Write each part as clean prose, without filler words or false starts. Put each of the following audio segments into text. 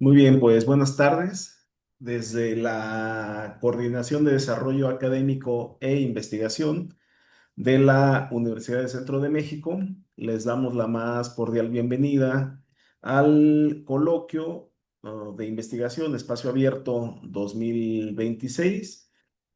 Muy bien, pues buenas tardes. Desde la Coordinación de Desarrollo Académico e Investigación de la Universidad del Centro de México, les damos la más cordial bienvenida al coloquio de investigación Espacio Abierto 2026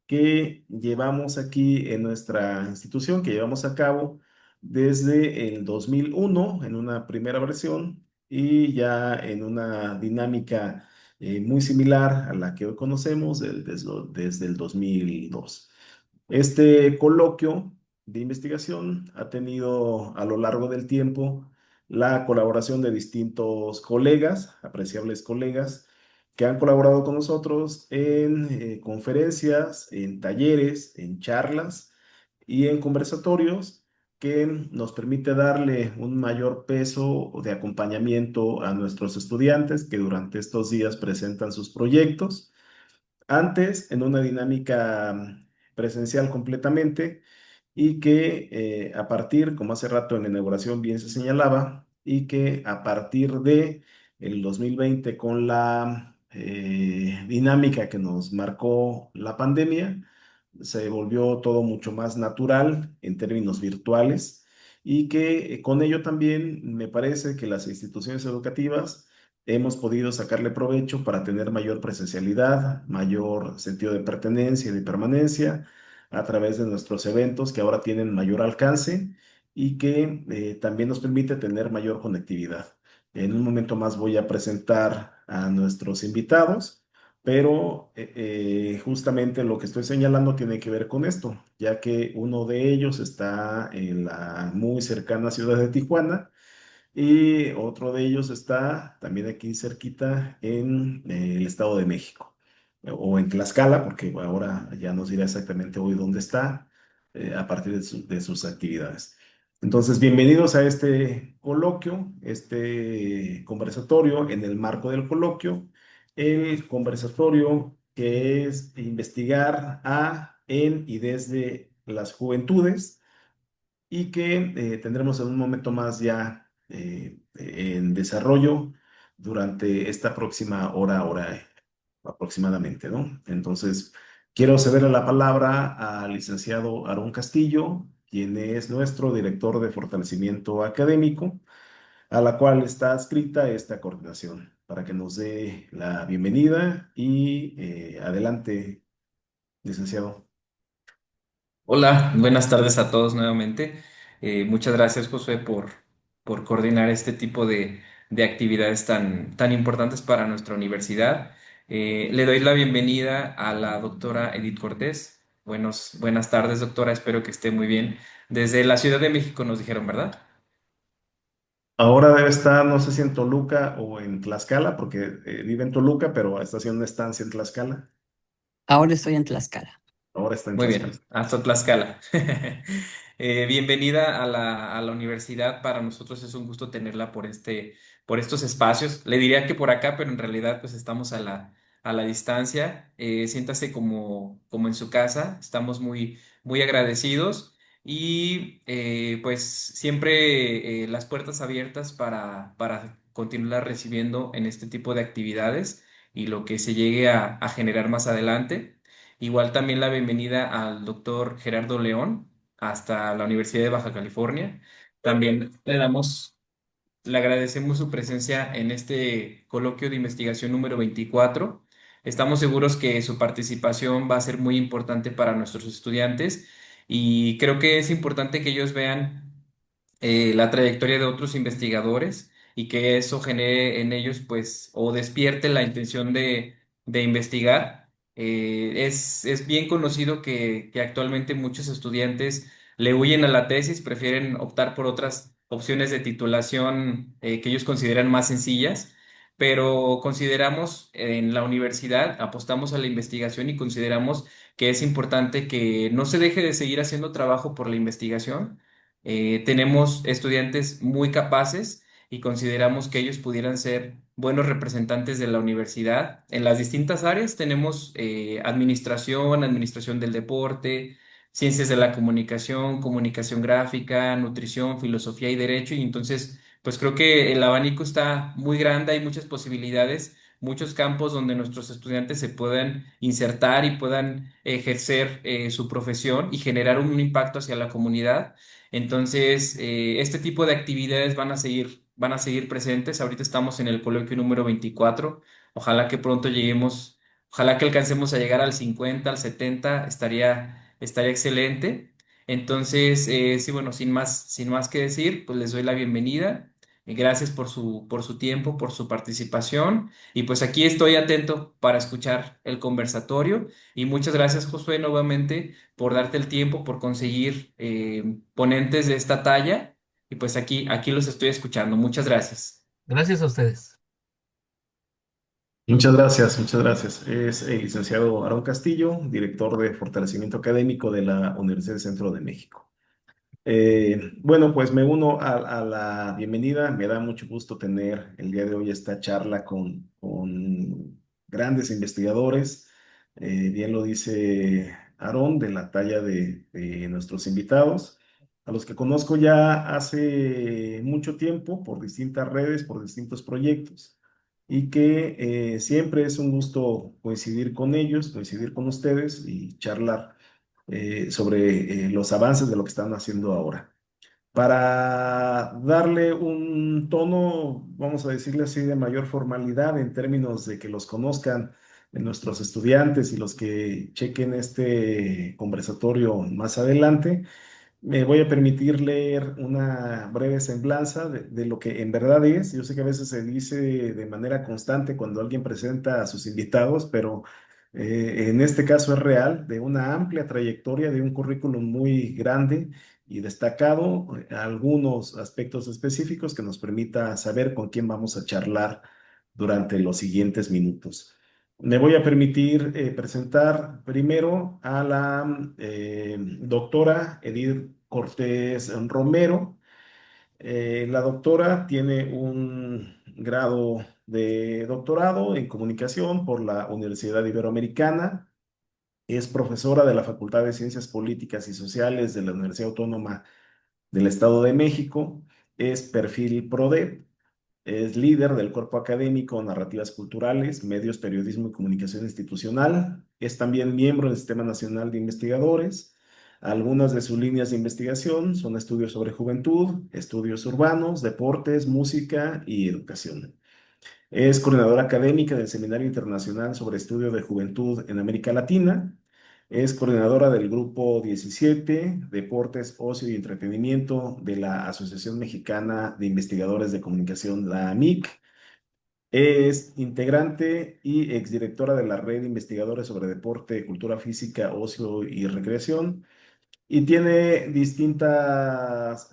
que llevamos aquí en nuestra institución, que llevamos a cabo desde el 2001 en una primera versión y ya en una dinámica muy similar a la que hoy conocemos desde el 2002. Este coloquio de investigación ha tenido a lo largo del tiempo la colaboración de distintos colegas, apreciables colegas, que han colaborado con nosotros en conferencias, en talleres, en charlas y en conversatorios que nos permite darle un mayor peso de acompañamiento a nuestros estudiantes que durante estos días presentan sus proyectos. Antes, en una dinámica presencial completamente y que a partir, como hace rato en la inauguración bien se señalaba, y que a partir de el 2020 con la dinámica que nos marcó la pandemia, se volvió todo mucho más natural en términos virtuales y que con ello también me parece que las instituciones educativas hemos podido sacarle provecho para tener mayor presencialidad, mayor sentido de pertenencia y de permanencia a través de nuestros eventos que ahora tienen mayor alcance y que también nos permite tener mayor conectividad. En un momento más voy a presentar a nuestros invitados, pero justamente lo que estoy señalando tiene que ver con esto, ya que uno de ellos está en la muy cercana ciudad de Tijuana y otro de ellos está también aquí cerquita en el Estado de México o en Tlaxcala, porque bueno, ahora ya nos dirá exactamente hoy dónde está a partir de sus actividades. Entonces, bienvenidos a este coloquio, este conversatorio. En el marco del coloquio, el conversatorio que es investigar a, en y desde las juventudes y que tendremos en un momento más ya en desarrollo durante esta próxima hora aproximadamente, ¿no? Entonces, quiero cederle la palabra al licenciado Aarón Castillo, quien es nuestro director de fortalecimiento académico, a la cual está adscrita esta coordinación, para que nos dé la bienvenida y adelante, licenciado. Hola, buenas tardes a todos nuevamente. Muchas gracias, Josué, por coordinar este tipo de actividades tan importantes para nuestra universidad. Le doy la bienvenida a la doctora Edith Cortés. Buenas tardes, doctora. Espero que esté muy bien. Desde la Ciudad de México nos dijeron, ¿verdad? Ahora debe estar, no sé si en Toluca o en Tlaxcala, porque vive en Toluca, pero está haciendo una estancia en Tlaxcala. Ahora estoy en Tlaxcala. Ahora está en Muy bien, Tlaxcala. hasta Tlaxcala. Bienvenida a la universidad. Para nosotros es un gusto tenerla por estos espacios. Le diría que por acá, pero en realidad pues estamos a la distancia. Siéntase como en su casa. Estamos muy agradecidos y pues siempre las puertas abiertas para continuar recibiendo en este tipo de actividades y lo que se llegue a generar más adelante. Igual también la bienvenida al doctor Gerardo León hasta la Universidad de Baja California. También le agradecemos su presencia en este coloquio de investigación número 24. Estamos seguros que su participación va a ser muy importante para nuestros estudiantes y creo que es importante que ellos vean la trayectoria de otros investigadores y que eso genere en ellos, pues, o despierte la intención de investigar. Es bien conocido que actualmente muchos estudiantes le huyen a la tesis, prefieren optar por otras opciones de titulación que ellos consideran más sencillas, pero consideramos en la universidad, apostamos a la investigación y consideramos que es importante que no se deje de seguir haciendo trabajo por la investigación. Tenemos estudiantes muy capaces y consideramos que ellos pudieran ser buenos representantes de la universidad. En las distintas áreas tenemos administración, administración del deporte, ciencias de la comunicación, comunicación gráfica, nutrición, filosofía y derecho. Y entonces, pues creo que el abanico está muy grande, hay muchas posibilidades muchos campos donde nuestros estudiantes se puedan insertar y puedan ejercer su profesión y generar un impacto hacia la comunidad. Entonces, este tipo de actividades van a seguir presentes. Ahorita estamos en el coloquio número 24. Ojalá que pronto lleguemos, ojalá que alcancemos a llegar al 50, al 70, estaría excelente. Entonces, sí, bueno, sin más que decir, pues les doy la bienvenida. Gracias por su tiempo, por su participación. Y pues aquí estoy atento para escuchar el conversatorio. Y muchas gracias, Josué, nuevamente por darte el tiempo, por conseguir ponentes de esta talla. Y pues aquí los estoy escuchando. Muchas gracias. Gracias a ustedes. Muchas gracias, muchas gracias. Es el licenciado Aarón Castillo, director de fortalecimiento académico de la Universidad del Centro de México. Bueno, pues me uno a la bienvenida. Me da mucho gusto tener el día de hoy esta charla con grandes investigadores. Bien lo dice Aarón, de la talla de nuestros invitados, a los que conozco ya hace mucho tiempo por distintas redes, por distintos proyectos, y que siempre es un gusto coincidir con ellos, coincidir con ustedes y charlar sobre los avances de lo que están haciendo ahora. Para darle un tono, vamos a decirle así, de mayor formalidad en términos de que los conozcan nuestros estudiantes y los que chequen este conversatorio más adelante, me voy a permitir leer una breve semblanza de lo que en verdad es. Yo sé que a veces se dice de manera constante cuando alguien presenta a sus invitados, pero en este caso es real, de una amplia trayectoria, de un currículum muy grande y destacado, algunos aspectos específicos que nos permita saber con quién vamos a charlar durante los siguientes minutos. Me voy a permitir presentar primero a la doctora Edith Cortés Romero. La doctora tiene un grado de doctorado en comunicación por la Universidad Iberoamericana. Es profesora de la Facultad de Ciencias Políticas y Sociales de la Universidad Autónoma del Estado de México. Es perfil PRODEP. Es líder del cuerpo académico Narrativas Culturales, Medios, Periodismo y Comunicación Institucional. Es también miembro del Sistema Nacional de Investigadores. Algunas de sus líneas de investigación son estudios sobre juventud, estudios urbanos, deportes, música y educación. Es coordinadora académica del Seminario Internacional sobre Estudio de Juventud en América Latina. Es coordinadora del Grupo 17, Deportes, Ocio y Entretenimiento de la Asociación Mexicana de Investigadores de Comunicación, la AMIC. Es integrante y exdirectora de la Red de Investigadores sobre Deporte, Cultura Física, Ocio y Recreación, y tiene distintas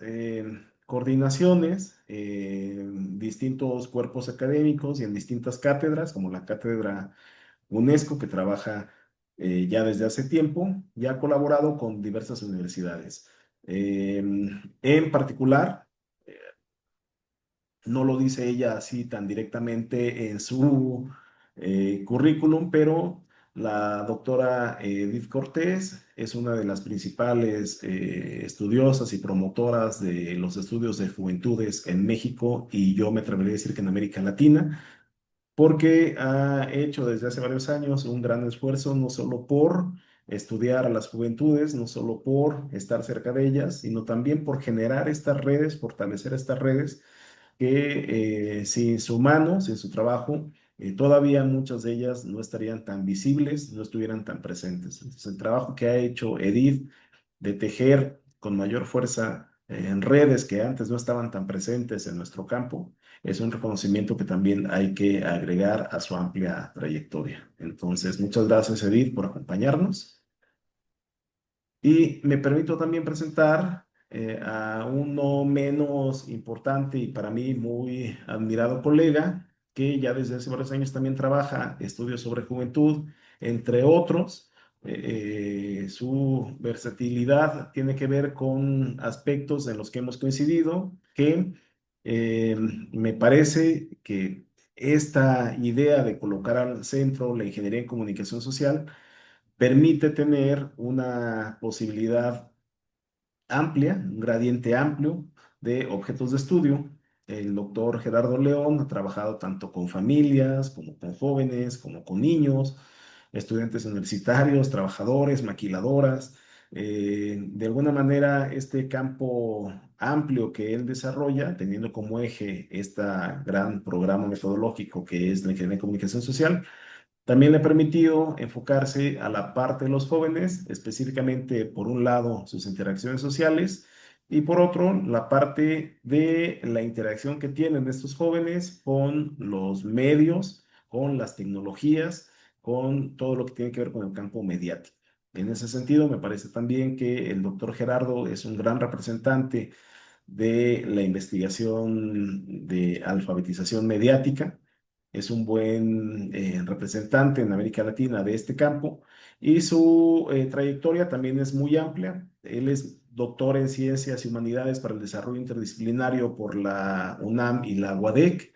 coordinaciones en distintos cuerpos académicos y en distintas cátedras, como la cátedra UNESCO, que trabaja ya desde hace tiempo y ha colaborado con diversas universidades. En particular, no lo dice ella así tan directamente en su currículum, pero la doctora Edith Cortés es una de las principales estudiosas y promotoras de los estudios de juventudes en México y yo me atrevería a decir que en América Latina, porque ha hecho desde hace varios años un gran esfuerzo no solo por estudiar a las juventudes, no solo por estar cerca de ellas, sino también por generar estas redes, fortalecer estas redes que sin su mano, sin su trabajo, todavía muchas de ellas no estarían tan visibles, no estuvieran tan presentes. Entonces, el trabajo que ha hecho Edith de tejer con mayor fuerza en redes que antes no estaban tan presentes en nuestro campo, es un reconocimiento que también hay que agregar a su amplia trayectoria. Entonces, muchas gracias, Edith, por acompañarnos. Y me permito también presentar a un no menos importante y para mí muy admirado colega, que ya desde hace varios años también trabaja estudios sobre juventud, entre otros. Su versatilidad tiene que ver con aspectos en los que hemos coincidido, que me parece que esta idea de colocar al centro la ingeniería en comunicación social permite tener una posibilidad amplia, un gradiente amplio de objetos de estudio el doctor Gerardo León ha trabajado tanto con familias, como con jóvenes, como con niños, estudiantes universitarios, trabajadores, maquiladoras. De alguna manera, este campo amplio que él desarrolla, teniendo como eje este gran programa metodológico que es la ingeniería de comunicación social, también le ha permitido enfocarse a la parte de los jóvenes, específicamente por un lado sus interacciones sociales y por otro la parte de la interacción que tienen estos jóvenes con los medios, con las tecnologías, con todo lo que tiene que ver con el campo mediático. En ese sentido, me parece también que el doctor Gerardo es un gran representante de la investigación de alfabetización mediática. Es un buen representante en América Latina de este campo y su trayectoria también es muy amplia. Él es doctor en Ciencias y Humanidades para el Desarrollo Interdisciplinario por la UNAM y la UADEC.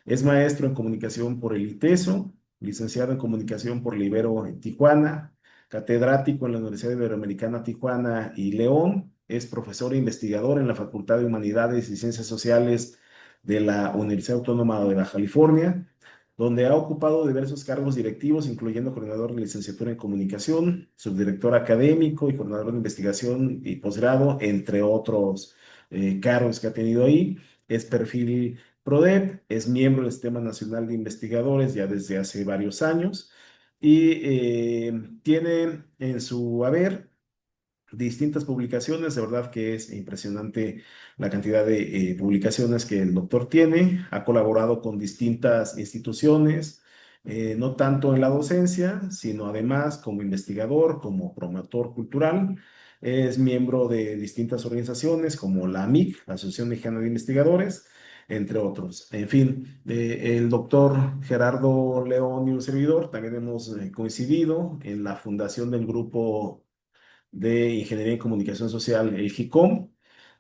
Es maestro en comunicación por el ITESO, licenciado en comunicación por la Ibero en Tijuana, catedrático en la Universidad Iberoamericana Tijuana y León. Es profesor e investigador en la Facultad de Humanidades y Ciencias Sociales de la Universidad Autónoma de Baja California, donde ha ocupado diversos cargos directivos, incluyendo coordinador de licenciatura en comunicación, subdirector académico y coordinador de investigación y posgrado, entre otros cargos que ha tenido ahí. Es perfil PRODEP, es miembro del Sistema Nacional de Investigadores ya desde hace varios años y tiene en su haber distintas publicaciones. De verdad que es impresionante la cantidad de publicaciones que el doctor tiene. Ha colaborado con distintas instituciones, no tanto en la docencia, sino además como investigador, como promotor cultural. Es miembro de distintas organizaciones como la AMIC, la Asociación Mexicana de Investigadores, entre otros. En fin, el doctor Gerardo León y un servidor también hemos coincidido en la fundación del grupo de Ingeniería y Comunicación Social, el GICOM.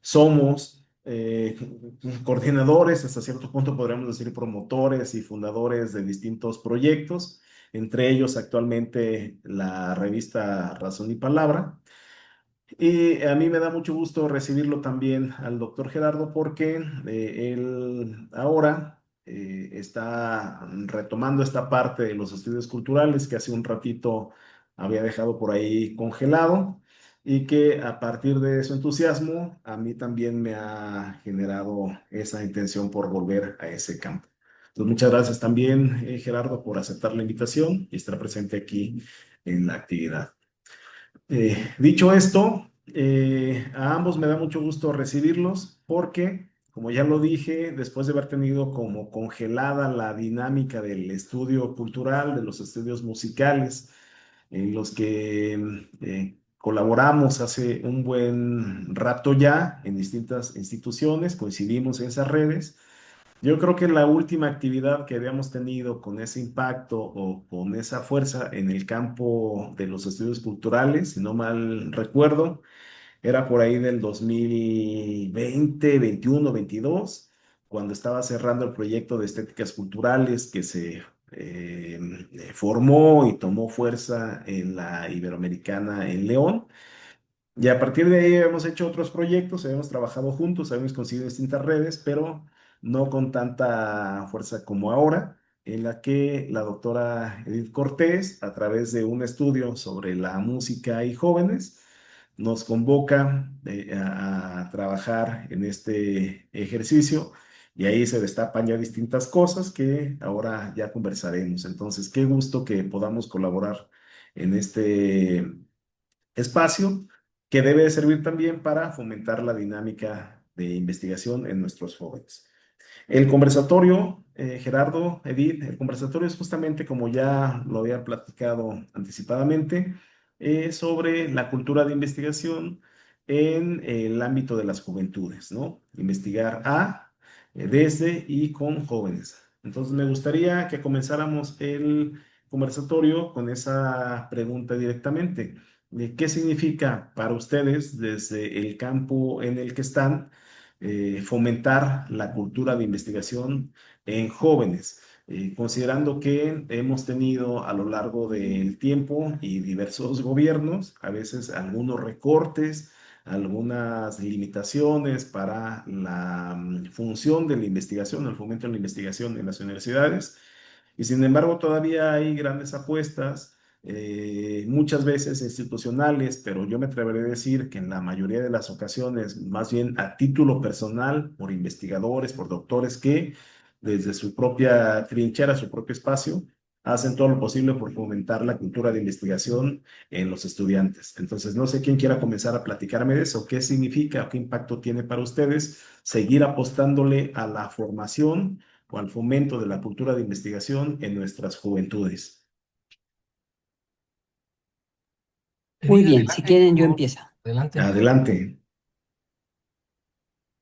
Somos coordinadores, hasta cierto punto podríamos decir promotores y fundadores de distintos proyectos, entre ellos actualmente la revista Razón y Palabra. Y a mí me da mucho gusto recibirlo también al doctor Gerardo porque él ahora está retomando esta parte de los estudios culturales que hace un ratito había dejado por ahí congelado y que a partir de su entusiasmo a mí también me ha generado esa intención por volver a ese campo. Entonces, muchas gracias también, Gerardo, por aceptar la invitación y estar presente aquí en la actividad. Dicho esto, a ambos me da mucho gusto recibirlos porque, como ya lo dije, después de haber tenido como congelada la dinámica del estudio cultural, de los estudios musicales, en los que colaboramos hace un buen rato ya en distintas instituciones, coincidimos en esas redes. Yo creo que la última actividad que habíamos tenido con ese impacto o con esa fuerza en el campo de los estudios culturales, si no mal recuerdo, era por ahí del 2020, 21, 22, cuando estaba cerrando el proyecto de estéticas culturales que se formó y tomó fuerza en la Iberoamericana en León. Y a partir de ahí hemos hecho otros proyectos, hemos trabajado juntos, hemos conseguido distintas redes, pero no con tanta fuerza como ahora, en la que la doctora Edith Cortés, a través de un estudio sobre la música y jóvenes, nos convoca a trabajar en este ejercicio y ahí se destapan ya distintas cosas que ahora ya conversaremos. Entonces, qué gusto que podamos colaborar en este espacio que debe servir también para fomentar la dinámica de investigación en nuestros jóvenes. El conversatorio, Gerardo, Edith, el conversatorio es justamente como ya lo había platicado anticipadamente, sobre la cultura de investigación en el ámbito de las juventudes, ¿no? Investigar desde y con jóvenes. Entonces me gustaría que comenzáramos el conversatorio con esa pregunta directamente. De ¿qué significa para ustedes desde el campo en el que están fomentar la cultura de investigación en jóvenes, considerando que hemos tenido a lo largo del tiempo y diversos gobiernos, a veces algunos recortes, algunas limitaciones para la función de la investigación, el fomento de la investigación en las universidades. Y sin embargo, todavía hay grandes apuestas, muchas veces institucionales, pero yo me atreveré a decir que en la mayoría de las ocasiones, más bien a título personal, por investigadores, por doctores que desde su propia trinchera, su propio espacio, hacen todo lo posible por fomentar la cultura de investigación en los estudiantes. Entonces, no sé quién quiera comenzar a platicarme de eso, qué significa, qué impacto tiene para ustedes seguir apostándole a la formación o al fomento de la cultura de investigación en nuestras juventudes. Muy Sí, bien, si adelante, quieren por yo favor. empiezo. Adelante. Adelante.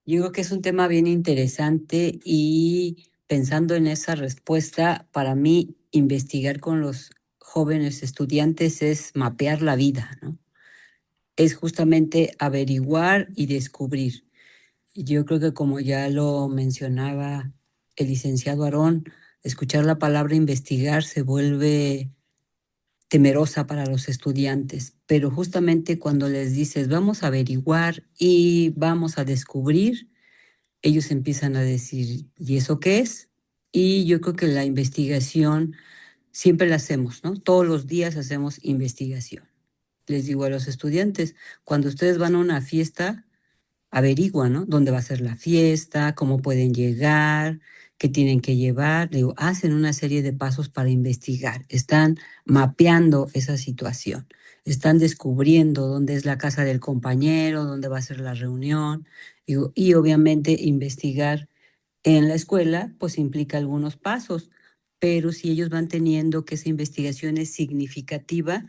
Yo creo que es un tema bien interesante y pensando en esa respuesta, para mí investigar con los jóvenes estudiantes es mapear la vida, ¿no? Es justamente averiguar y descubrir. Yo creo que como ya lo mencionaba el licenciado Aarón, escuchar la palabra investigar se vuelve temerosa para los estudiantes, pero justamente cuando les dices vamos a averiguar y vamos a descubrir, ellos empiezan a decir, ¿y eso qué es? Y yo creo que la investigación siempre la hacemos, ¿no? Todos los días hacemos investigación. Les digo a los estudiantes, cuando ustedes van a una fiesta, averiguan, ¿no? ¿Dónde va a ser la fiesta? ¿Cómo pueden llegar? ¿Qué tienen que llevar? Digo, hacen una serie de pasos para investigar. Están mapeando esa situación. Están descubriendo dónde es la casa del compañero, dónde va a ser la reunión. Digo, y obviamente investigar en la escuela, pues implica algunos pasos. Pero si ellos van teniendo que esa investigación es significativa,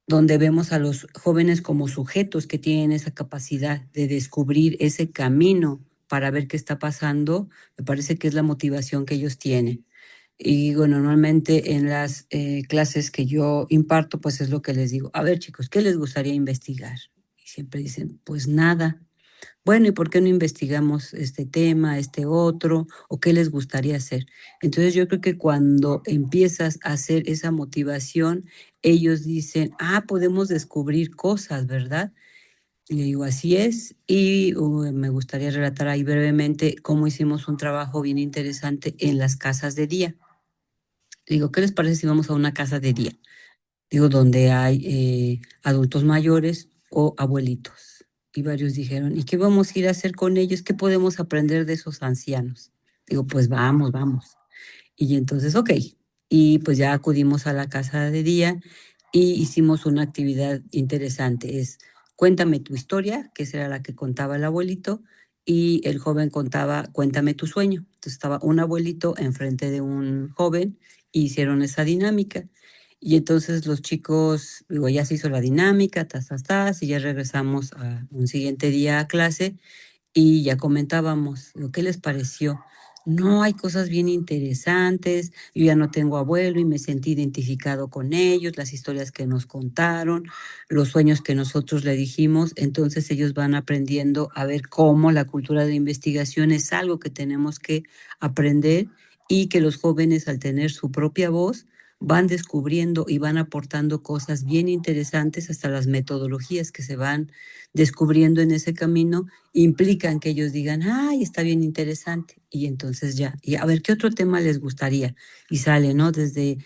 donde vemos a los jóvenes como sujetos que tienen esa capacidad de descubrir ese camino para ver qué está pasando, me parece que es la motivación que ellos tienen. Y bueno, normalmente en las clases que yo imparto, pues es lo que les digo, a ver chicos, ¿qué les gustaría investigar? Y siempre dicen, pues nada. Bueno, ¿y por qué no investigamos este tema, este otro, o qué les gustaría hacer? Entonces yo creo que cuando empiezas a hacer esa motivación, ellos dicen, ah, podemos descubrir cosas, ¿verdad? Y le digo, así es. Y me gustaría relatar ahí brevemente cómo hicimos un trabajo bien interesante en las casas de día. Le digo, ¿qué les parece si vamos a una casa de día? Digo, donde hay adultos mayores o abuelitos. Y varios dijeron, ¿y qué vamos a ir a hacer con ellos? ¿Qué podemos aprender de esos ancianos? Digo, pues vamos, vamos. Y entonces, ok. Y pues ya acudimos a la casa de día y hicimos una actividad interesante. Es, cuéntame tu historia, que esa era la que contaba el abuelito, y el joven contaba, cuéntame tu sueño. Entonces estaba un abuelito enfrente de un joven y hicieron esa dinámica. Y entonces los chicos, digo, ya se hizo la dinámica, tas, tas, tas, y ya regresamos a un siguiente día a clase y ya comentábamos, lo que les pareció. No, hay cosas bien interesantes. Yo ya no tengo abuelo y me sentí identificado con ellos, las historias que nos contaron, los sueños que nosotros le dijimos. Entonces ellos van aprendiendo a ver cómo la cultura de investigación es algo que tenemos que aprender y que los jóvenes al tener su propia voz van descubriendo y van aportando cosas bien interesantes, hasta las metodologías que se van descubriendo en ese camino implican que ellos digan, ay, está bien interesante. Y entonces ya, y a ver, ¿qué otro tema les gustaría? Y sale, ¿no? Desde,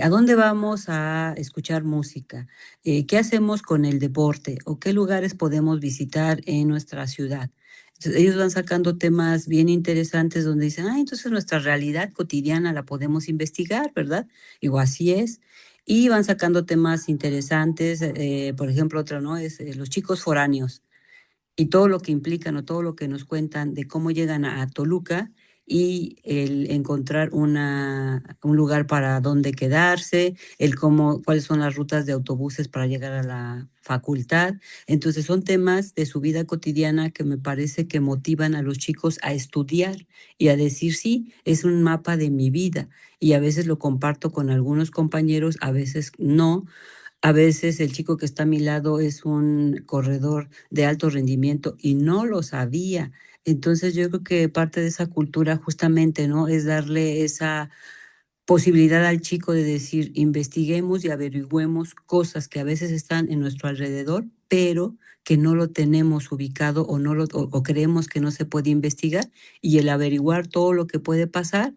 ¿a dónde vamos a escuchar música? ¿Qué hacemos con el deporte? ¿O qué lugares podemos visitar en nuestra ciudad? Entonces, ellos van sacando temas bien interesantes donde dicen, ah, entonces nuestra realidad cotidiana la podemos investigar, ¿verdad? Digo, así es. Y van sacando temas interesantes, por ejemplo, otro, ¿no? Es los chicos foráneos y todo lo que implican o todo lo que nos cuentan de cómo llegan a Toluca y el encontrar un lugar para donde quedarse, el cómo, cuáles son las rutas de autobuses para llegar a la facultad. Entonces son temas de su vida cotidiana que me parece que motivan a los chicos a estudiar y a decir, sí, es un mapa de mi vida. Y a veces lo comparto con algunos compañeros, a veces no, a veces el chico que está a mi lado es un corredor de alto rendimiento y no lo sabía. Entonces yo creo que parte de esa cultura justamente, ¿no? Es darle esa posibilidad al chico de decir, investiguemos y averigüemos cosas que a veces están en nuestro alrededor, pero que no lo tenemos ubicado o, no lo, o creemos que no se puede investigar, y el averiguar todo lo que puede pasar,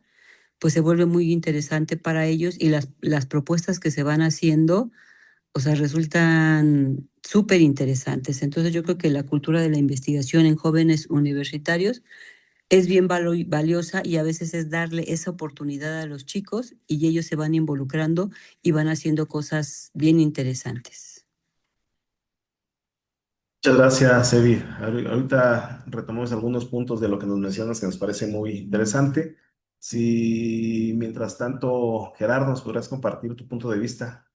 pues se vuelve muy interesante para ellos, y las propuestas que se van haciendo, o sea, resultan súper interesantes. Entonces yo creo que la cultura de la investigación en jóvenes universitarios es bien valiosa, y a veces es darle esa oportunidad a los chicos y ellos se van involucrando y van haciendo cosas bien interesantes. Muchas gracias, Evi. Ahorita retomamos algunos puntos de lo que nos mencionas que nos parece muy interesante. Si mientras tanto, Gerardo, nos podrás compartir tu punto de vista.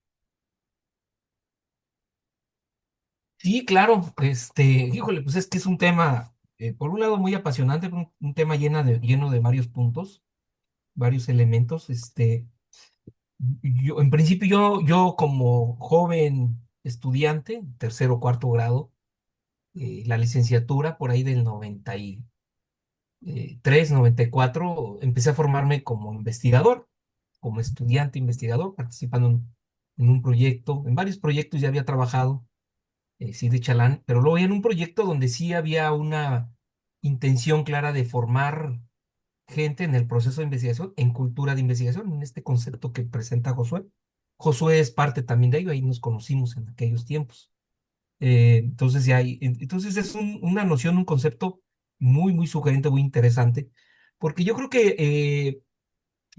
Sí, claro, híjole, pues es que es un tema, por un lado muy apasionante, un tema lleno de varios puntos, varios elementos. En principio, yo como joven estudiante, tercero o cuarto grado, la licenciatura por ahí del 93, 94, empecé a formarme como investigador, como estudiante investigador, participando en un proyecto, en varios proyectos ya había trabajado, sí, de chalán, pero luego en un proyecto donde sí había una intención clara de formar gente en el proceso de investigación, en cultura de investigación, en este concepto que presenta Josué. Josué es parte también de ello, ahí nos conocimos en aquellos tiempos. Entonces, entonces es una noción, un concepto muy sugerente, muy interesante, porque yo creo que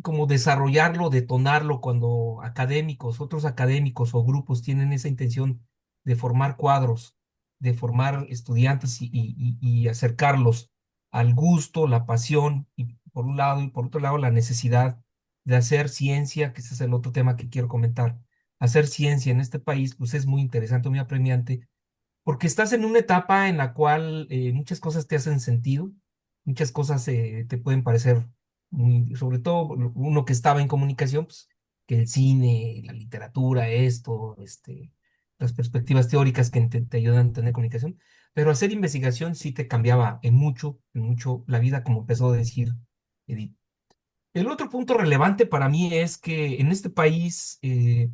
como desarrollarlo, detonarlo cuando académicos, otros académicos o grupos tienen esa intención de formar cuadros, de formar estudiantes y acercarlos al gusto, la pasión, y por un lado, y por otro lado, la necesidad de hacer ciencia, que ese es el otro tema que quiero comentar. Hacer ciencia en este país, pues es muy interesante, muy apremiante, porque estás en una etapa en la cual muchas cosas te hacen sentido, muchas cosas te pueden parecer sobre todo uno que estaba en comunicación, pues que el cine, la literatura, las perspectivas teóricas que te ayudan a tener comunicación, pero hacer investigación sí te cambiaba en mucho la vida, como empezó a decir Edith. El otro punto relevante para mí es que en este país, el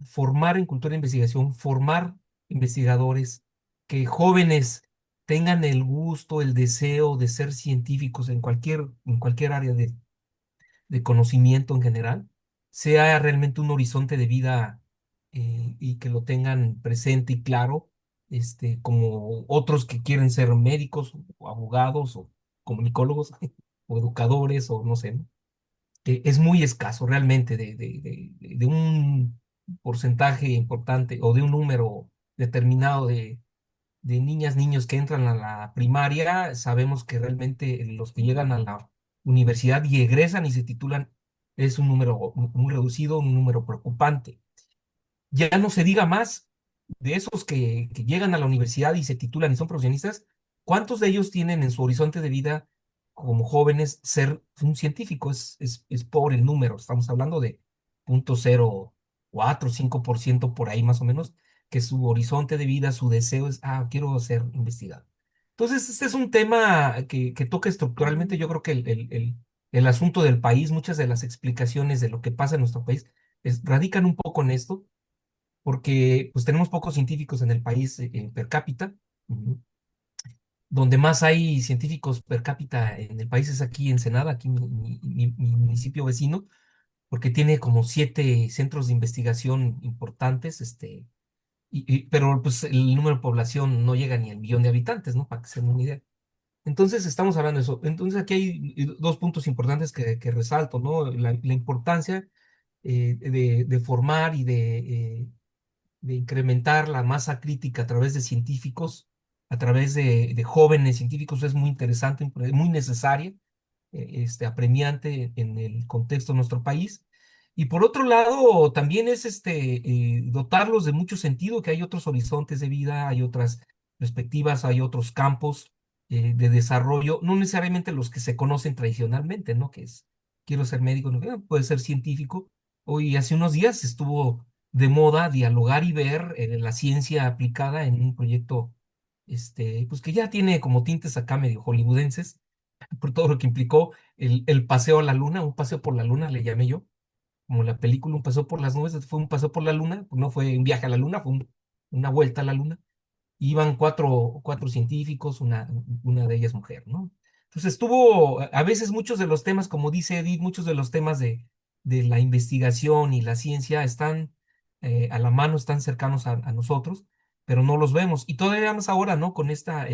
formar en cultura de investigación, formar investigadores, que jóvenes tengan el gusto, el deseo de ser científicos en cualquier área de conocimiento en general, sea realmente un horizonte de vida, y que lo tengan presente y claro, como otros que quieren ser médicos o abogados o comunicólogos o educadores o no sé, ¿no? Es muy escaso realmente de un porcentaje importante o de un número determinado de niñas, niños que entran a la primaria. Sabemos que realmente los que llegan a la universidad y egresan y se titulan es un número muy reducido, un número preocupante. Ya no se diga más de esos que llegan a la universidad y se titulan y son profesionistas. ¿Cuántos de ellos tienen en su horizonte de vida como jóvenes ser un científico? Es pobre el número. Estamos hablando de 0,04, 5% por ahí más o menos, que su horizonte de vida, su deseo es, quiero ser investigador. Entonces, este es un tema que toca estructuralmente. Yo creo que el asunto del país, muchas de las explicaciones de lo que pasa en nuestro país, radican un poco en esto, porque pues tenemos pocos científicos en el país, per cápita. Ujú. Donde más hay científicos per cápita en el país es aquí en Ensenada, aquí mi municipio vecino, porque tiene como 7 centros de investigación importantes, pero pues el número de población no llega ni al millón de habitantes, ¿no? Para que se den una idea. Entonces estamos hablando de eso. Entonces aquí hay dos puntos importantes que resalto, ¿no? La importancia de formar y de incrementar la masa crítica a través de científicos, a través de jóvenes científicos, es muy interesante, muy necesaria, apremiante en el contexto de nuestro país. Y por otro lado, también es dotarlos de mucho sentido, que hay otros horizontes de vida, hay otras perspectivas, hay otros campos de desarrollo, no necesariamente los que se conocen tradicionalmente, ¿no? Que es, quiero ser médico, no, puede ser científico. Hoy, hace unos días estuvo de moda dialogar y ver la ciencia aplicada en un proyecto, pues que ya tiene como tintes acá medio hollywoodenses, por todo lo que implicó el paseo a la luna, un paseo por la luna, le llamé yo, como la película Un paseo por las nubes, fue un paseo por la luna, no fue un viaje a la luna, fue una vuelta a la luna. Iban cuatro científicos, una de ellas mujer, ¿no? Entonces estuvo, a veces muchos de los temas, como dice Edith, muchos de los temas de la investigación y la ciencia están a la mano, están cercanos a nosotros, pero no los vemos. Y todavía más ahora, ¿no? Con esta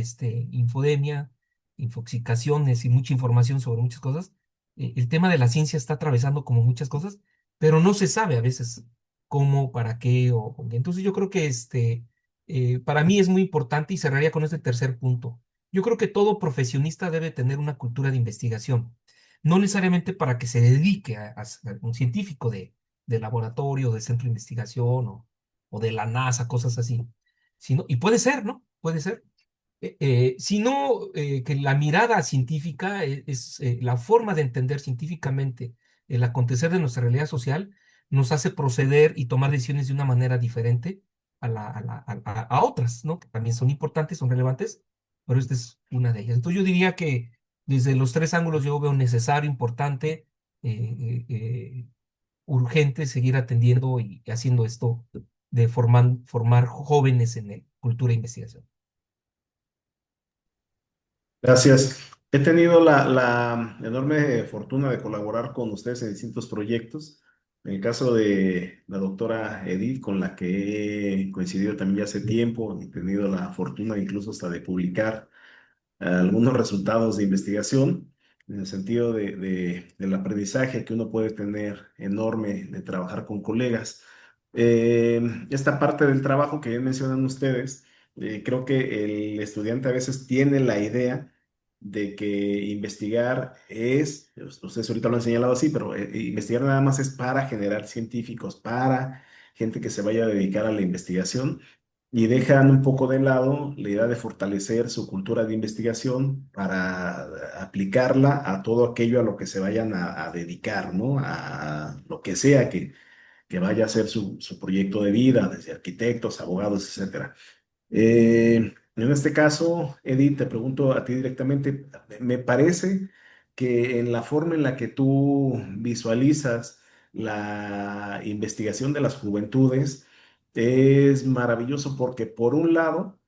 infodemia, infoxicaciones y mucha información sobre muchas cosas, el tema de la ciencia está atravesando como muchas cosas, pero no se sabe a veces cómo, para qué, o qué. Entonces yo creo que para mí es muy importante y cerraría con este tercer punto. Yo creo que todo profesionista debe tener una cultura de investigación, no necesariamente para que se dedique a ser un científico de laboratorio, de centro de investigación o de la NASA, cosas así, y puede ser, ¿no? Puede ser. Sino que la mirada científica es la forma de entender científicamente el acontecer de nuestra realidad social, nos hace proceder y tomar decisiones de una manera diferente a otras, ¿no? Que también son importantes, son relevantes, pero esta es una de ellas. Entonces yo diría que desde los tres ángulos yo veo necesario, importante, urgente seguir atendiendo y haciendo esto de formar jóvenes en cultura e investigación. Gracias. He tenido la enorme fortuna de colaborar con ustedes en distintos proyectos. En el caso de la doctora Edith, con la que he coincidido también ya hace tiempo, he tenido la fortuna incluso hasta de publicar algunos resultados de investigación, en el sentido del aprendizaje que uno puede tener enorme de trabajar con colegas. Esta parte del trabajo que bien mencionan ustedes, creo que el estudiante a veces tiene la idea de que investigar es, ustedes ahorita lo han señalado así, pero investigar nada más es para generar científicos, para gente que se vaya a dedicar a la investigación y dejan un poco de lado la idea de fortalecer su cultura de investigación para aplicarla a todo aquello a lo que se vayan a dedicar, ¿no? A lo que sea que vaya a ser su proyecto de vida, desde arquitectos, abogados, etcétera. En este caso, Edith, te pregunto a ti directamente, me parece que en la forma en la que tú visualizas la investigación de las juventudes es maravilloso porque por un lado,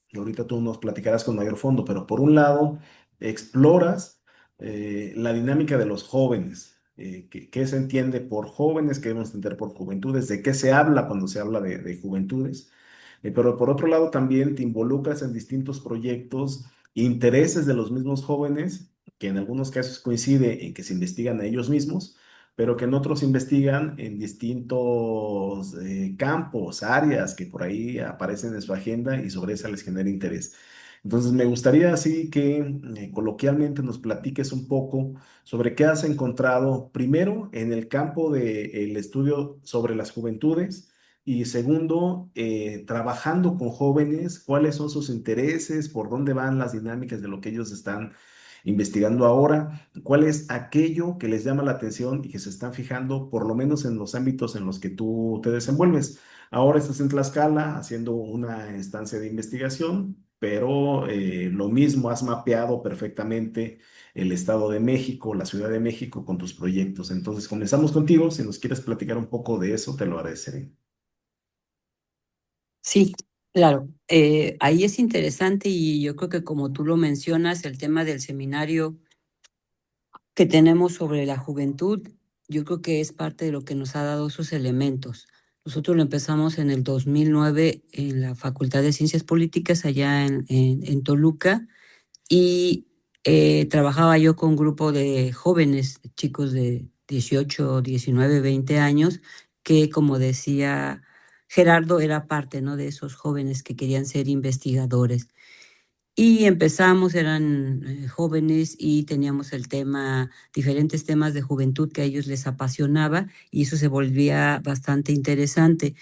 y ahorita tú nos platicarás con mayor fondo, pero por un lado, exploras la dinámica de los jóvenes. ¿Qué se entiende por jóvenes? ¿Qué debemos entender por juventudes? ¿De qué se habla cuando se habla de juventudes? Pero por otro lado también te involucras en distintos proyectos, intereses de los mismos jóvenes, que en algunos casos coincide en que se investigan a ellos mismos, pero que en otros investigan en distintos campos, áreas que por ahí aparecen en su agenda y sobre esa les genera interés. Entonces, me gustaría así que coloquialmente nos platiques un poco sobre qué has encontrado, primero, en el campo del estudio sobre las juventudes y segundo, trabajando con jóvenes, cuáles son sus intereses, por dónde van las dinámicas de lo que ellos están investigando ahora, cuál es aquello que les llama la atención y que se están fijando, por lo menos en los ámbitos en los que tú te desenvuelves. Ahora estás en Tlaxcala haciendo una instancia de investigación, pero lo mismo has mapeado perfectamente el Estado de México, la Ciudad de México con tus proyectos. Entonces, comenzamos contigo. Si nos quieres platicar un poco de eso, te lo agradeceré. Sí, claro. Ahí es interesante y yo creo que como tú lo mencionas, el tema del seminario que tenemos sobre la juventud, yo creo que es parte de lo que nos ha dado esos elementos. Nosotros lo empezamos en el 2009 en la Facultad de Ciencias Políticas allá en Toluca y trabajaba yo con un grupo de jóvenes, chicos de 18, 19, 20 años, que como decía Gerardo, era parte, ¿no?, de esos jóvenes que querían ser investigadores. Y empezamos, eran jóvenes y teníamos el tema, diferentes temas de juventud que a ellos les apasionaba y eso se volvía bastante interesante,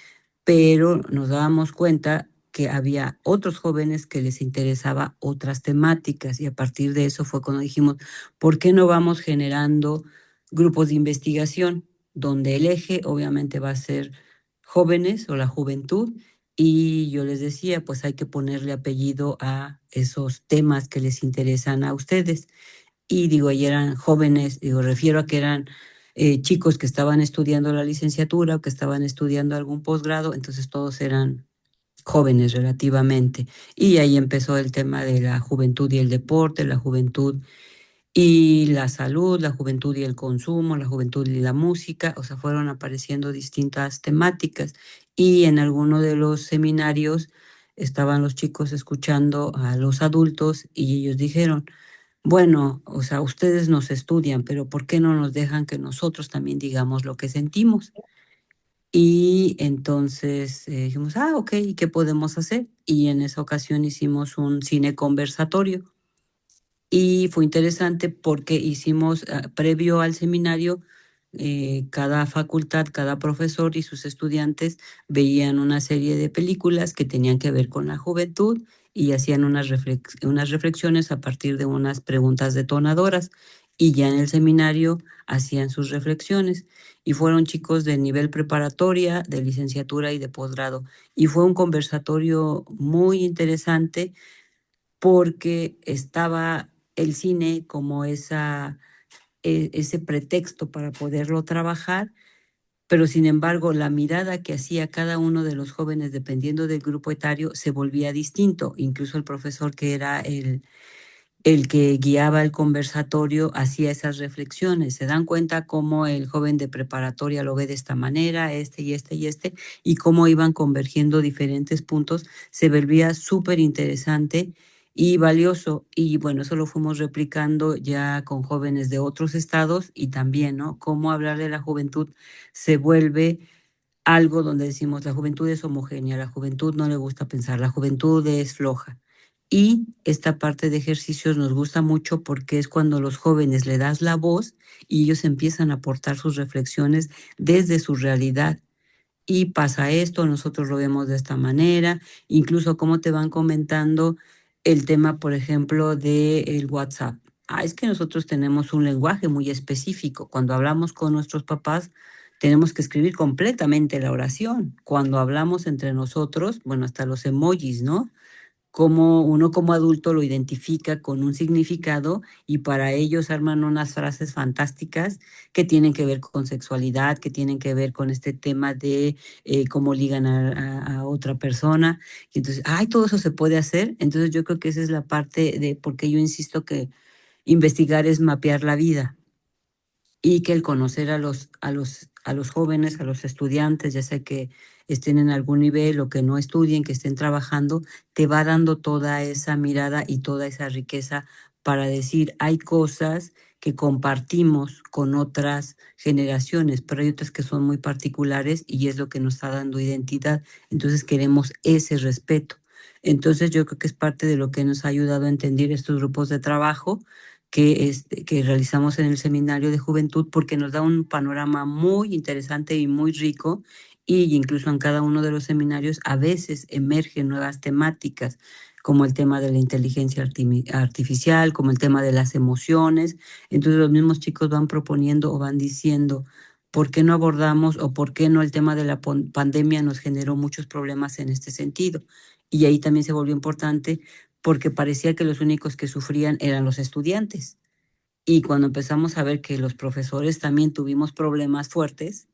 pero nos dábamos cuenta que había otros jóvenes que les interesaba otras temáticas y a partir de eso fue cuando dijimos, ¿por qué no vamos generando grupos de investigación donde el eje obviamente va a ser jóvenes o la juventud? Y yo les decía, pues hay que ponerle apellido a esos temas que les interesan a ustedes. y digo, ahí eran jóvenes, digo, refiero a que eran chicos que estaban estudiando la licenciatura o que estaban estudiando algún posgrado, entonces todos eran jóvenes relativamente. Y ahí empezó el tema de la juventud y el deporte, la juventud y la salud, la juventud y el consumo, la juventud y la música, o sea, fueron apareciendo distintas temáticas. Y en alguno de los seminarios estaban los chicos escuchando a los adultos y ellos dijeron, bueno, o sea, ustedes nos estudian, pero ¿por qué no nos dejan que nosotros también digamos lo que sentimos? Y entonces dijimos, ah, ok, ¿y qué podemos hacer? Y en esa ocasión hicimos un cine conversatorio. Y fue interesante porque hicimos, previo al seminario, cada facultad, cada profesor y sus estudiantes veían una serie de películas que tenían que ver con la juventud y hacían unas reflexiones a partir de unas preguntas detonadoras. Y ya en el seminario hacían sus reflexiones. Y fueron chicos de nivel preparatoria, de licenciatura y de posgrado. Y fue un conversatorio muy interesante porque estaba el cine como ese pretexto para poderlo trabajar, pero sin embargo la mirada que hacía cada uno de los jóvenes dependiendo del grupo etario se volvía distinto. Incluso el profesor que era el que guiaba el conversatorio hacía esas reflexiones. Se dan cuenta cómo el joven de preparatoria lo ve de esta manera, este y este y este, y cómo iban convergiendo diferentes puntos. Se volvía súper interesante y valioso. Y bueno, eso lo fuimos replicando ya con jóvenes de otros estados y también, ¿no? Cómo hablar de la juventud se vuelve algo donde decimos la juventud es homogénea, la juventud no le gusta pensar, la juventud es floja. Y esta parte de ejercicios nos gusta mucho porque es cuando los jóvenes le das la voz y ellos empiezan a aportar sus reflexiones desde su realidad. Y pasa esto, nosotros lo vemos de esta manera, incluso cómo te van comentando el tema, por ejemplo, del WhatsApp. Ah, es que nosotros tenemos un lenguaje muy específico. Cuando hablamos con nuestros papás, tenemos que escribir completamente la oración. Cuando hablamos entre nosotros, bueno, hasta los emojis, ¿no? Cómo uno como adulto lo identifica con un significado y para ellos arman unas frases fantásticas que tienen que ver con sexualidad, que tienen que ver con este tema de cómo ligan a otra persona. Y entonces, ay, todo eso se puede hacer. Entonces yo creo que esa es la parte de por qué yo insisto que investigar es mapear la vida y que el conocer a los jóvenes, a los estudiantes, ya sea que estén en algún nivel o que no estudien, que estén trabajando, te va dando toda esa mirada y toda esa riqueza para decir, hay cosas que compartimos con otras generaciones, pero hay otras que son muy particulares y es lo que nos está dando identidad. Entonces queremos ese respeto. Entonces yo creo que es parte de lo que nos ha ayudado a entender estos grupos de trabajo que realizamos en el Seminario de Juventud, porque nos da un panorama muy interesante y muy rico, y incluso en cada uno de los seminarios a veces emergen nuevas temáticas, como el tema de la inteligencia artificial, como el tema de las emociones. Entonces los mismos chicos van proponiendo o van diciendo, ¿por qué no abordamos o por qué no el tema de la pandemia nos generó muchos problemas en este sentido? Y ahí también se volvió importante porque parecía que los únicos que sufrían eran los estudiantes. Y cuando empezamos a ver que los profesores también tuvimos problemas fuertes,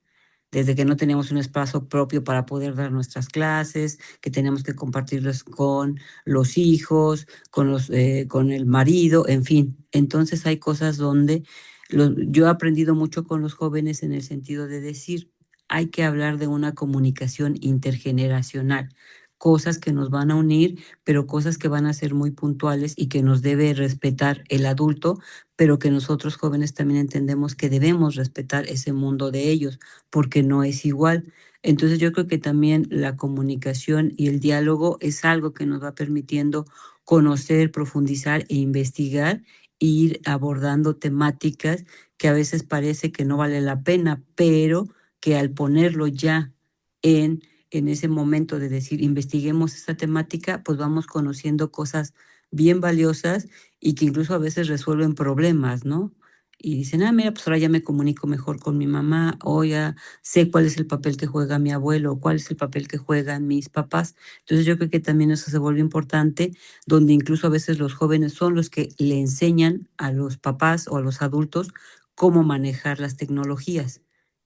desde que no teníamos un espacio propio para poder dar nuestras clases, que teníamos que compartirlos con los hijos, con el marido, en fin. Entonces hay cosas donde yo he aprendido mucho con los jóvenes en el sentido de decir, hay que hablar de una comunicación intergeneracional, cosas que nos van a unir, pero cosas que van a ser muy puntuales y que nos debe respetar el adulto, pero que nosotros jóvenes también entendemos que debemos respetar ese mundo de ellos porque no es igual. Entonces yo creo que también la comunicación y el diálogo es algo que nos va permitiendo conocer, profundizar e investigar, e ir abordando temáticas que a veces parece que no vale la pena, pero que al ponerlo ya en ese momento de decir, investiguemos esta temática, pues vamos conociendo cosas bien valiosas y que incluso a veces resuelven problemas, ¿no? y dicen, ah, mira, pues ahora ya me comunico mejor con mi mamá, o ya sé cuál es el papel que juega mi abuelo, o cuál es el papel que juegan mis papás. Entonces yo creo que también eso se vuelve importante, donde incluso a veces los jóvenes son los que le enseñan a los papás o a los adultos cómo manejar las tecnologías.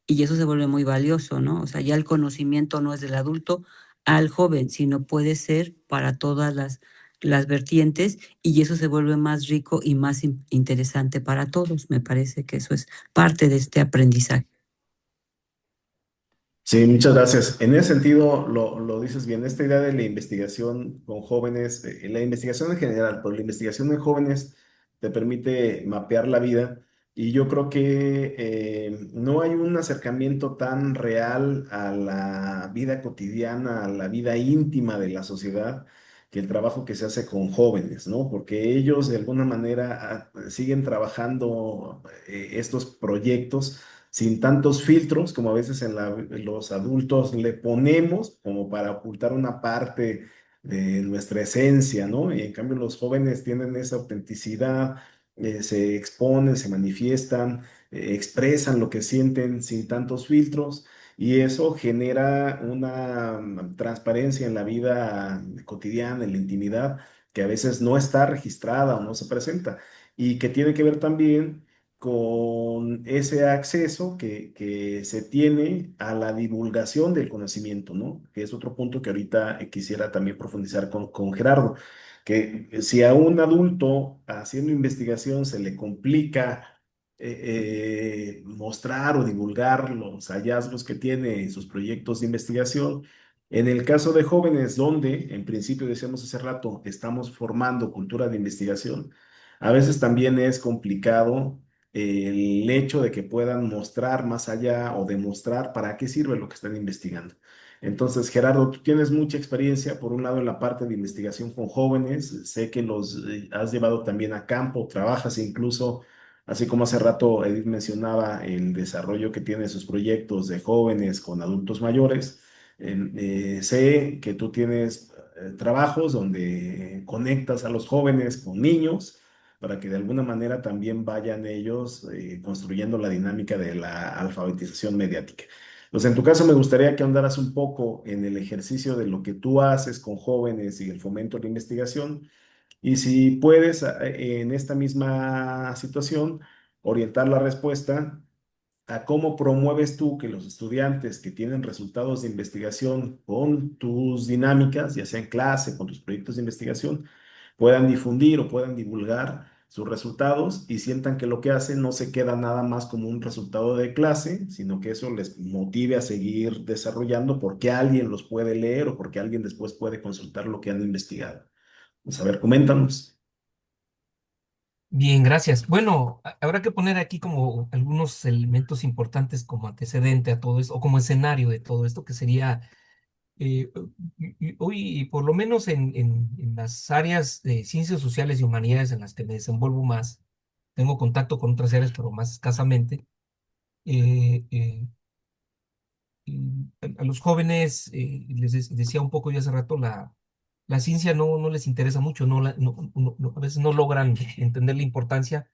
Y eso se vuelve muy valioso, ¿no? O sea, ya el conocimiento no es del adulto al joven, sino puede ser para todas las vertientes y eso se vuelve más rico y más interesante para todos. Me parece que eso es parte de este aprendizaje. Sí, muchas gracias. En ese sentido, lo dices bien, esta idea de la investigación con jóvenes, la investigación en general, pero la investigación en jóvenes te permite mapear la vida y yo creo que no hay un acercamiento tan real a la vida cotidiana, a la vida íntima de la sociedad, que el trabajo que se hace con jóvenes, ¿no? Porque ellos de alguna manera siguen trabajando estos proyectos sin tantos filtros como a veces los adultos le ponemos como para ocultar una parte de nuestra esencia, ¿no? Y en cambio los jóvenes tienen esa autenticidad, se exponen, se manifiestan, expresan lo que sienten sin tantos filtros. Y eso genera una transparencia en la vida cotidiana, en la intimidad, que a veces no está registrada o no se presenta, y que tiene que ver también con ese acceso que se tiene a la divulgación del conocimiento, ¿no? Que es otro punto que ahorita quisiera también profundizar con Gerardo, que si a un adulto haciendo investigación se le complica mostrar o divulgar los hallazgos que tiene en sus proyectos de investigación, en el caso de jóvenes, donde en principio decíamos hace rato, estamos formando cultura de investigación, a veces también es complicado el hecho de que puedan mostrar más allá o demostrar para qué sirve lo que están investigando. Entonces, Gerardo, tú tienes mucha experiencia, por un lado, en la parte de investigación con jóvenes. Sé que los has llevado también a campo, trabajas incluso, así como hace rato Edith mencionaba, el desarrollo que tiene sus proyectos de jóvenes con adultos mayores. Sé que tú tienes trabajos donde conectas a los jóvenes con niños para que de alguna manera también vayan ellos construyendo la dinámica de la alfabetización mediática. Entonces, en tu caso, me gustaría que ahondaras un poco en el ejercicio de lo que tú haces con jóvenes y el fomento de la investigación, y si puedes, en esta misma situación, orientar la respuesta a cómo promueves tú que los estudiantes que tienen resultados de investigación con tus dinámicas, ya sea en clase, con tus proyectos de investigación, puedan difundir o puedan divulgar sus resultados y sientan que lo que hacen no se queda nada más como un resultado de clase, sino que eso les motive a seguir desarrollando porque alguien los puede leer o porque alguien después puede consultar lo que han investigado. Pues a ver, coméntanos. Bien, gracias. Bueno, habrá que poner aquí como algunos elementos importantes como antecedente a todo esto, o como escenario de todo esto, que sería, hoy, por lo menos en las áreas de ciencias sociales y humanidades en las que me desenvuelvo más, tengo contacto con otras áreas, pero más escasamente. eh, eh, a los jóvenes, decía un poco ya hace rato, la ciencia no les interesa mucho, a veces no logran entender la importancia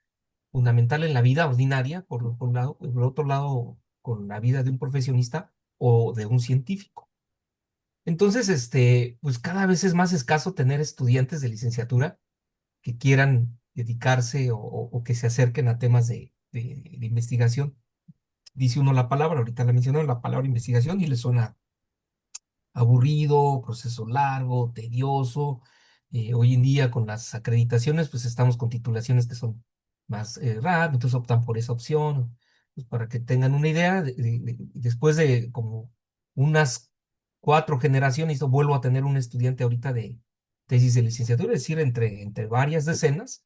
fundamental en la vida ordinaria, por un lado, por otro lado, con la vida de un profesionista o de un científico. Entonces, pues cada vez es más escaso tener estudiantes de licenciatura que quieran dedicarse o que se acerquen a temas de investigación. Dice uno la palabra, ahorita la mencionaron, la palabra investigación y le suena aburrido, proceso largo, tedioso. Hoy en día con las acreditaciones, pues estamos con titulaciones que son más rápidas, entonces optan por esa opción, pues, para que tengan una idea. Después de como unas 4 generaciones, yo vuelvo a tener un estudiante ahorita de tesis de licenciatura, es decir, entre varias decenas,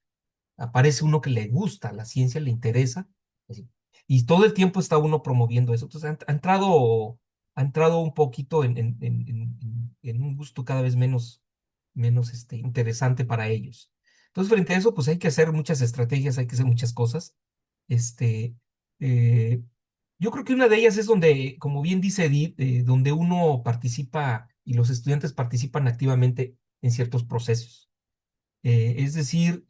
aparece uno que le gusta la ciencia, le interesa, así, y todo el tiempo está uno promoviendo eso. Entonces ha entrado un poquito en un gusto cada vez menos interesante para ellos. Entonces, frente a eso, pues hay que hacer muchas estrategias, hay que hacer muchas cosas. Este, eh, yo creo que una de ellas es donde, como bien dice Edith, donde uno participa y los estudiantes participan activamente en ciertos procesos. Es decir,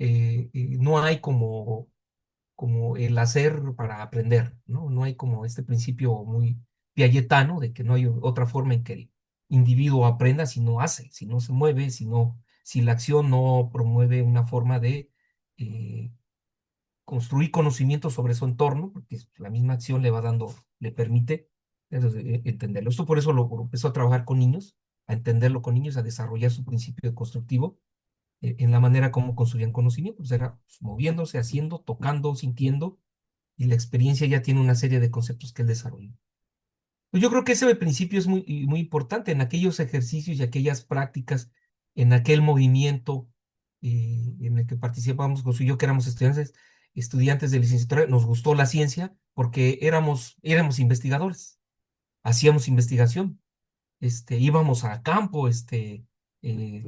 no hay como el hacer para aprender, ¿no? No hay como este principio muy piagetano de que no hay otra forma en que el individuo aprenda si no hace, si no se mueve, si la acción no promueve una forma de eh, construir conocimiento sobre su entorno, porque la misma acción le va dando, le permite entenderlo. Esto por eso lo empezó a trabajar con niños, a entenderlo con niños, a desarrollar su principio constructivo en la manera como construían conocimiento. Pues era pues, moviéndose, haciendo, tocando, sintiendo, y la experiencia ya tiene una serie de conceptos que él desarrolló. Pues yo creo que ese principio es muy importante en aquellos ejercicios y aquellas prácticas, en aquel movimiento en el que participamos, José y yo, que éramos estudiantes de licenciatura, nos gustó la ciencia porque éramos investigadores, hacíamos investigación, íbamos a campo,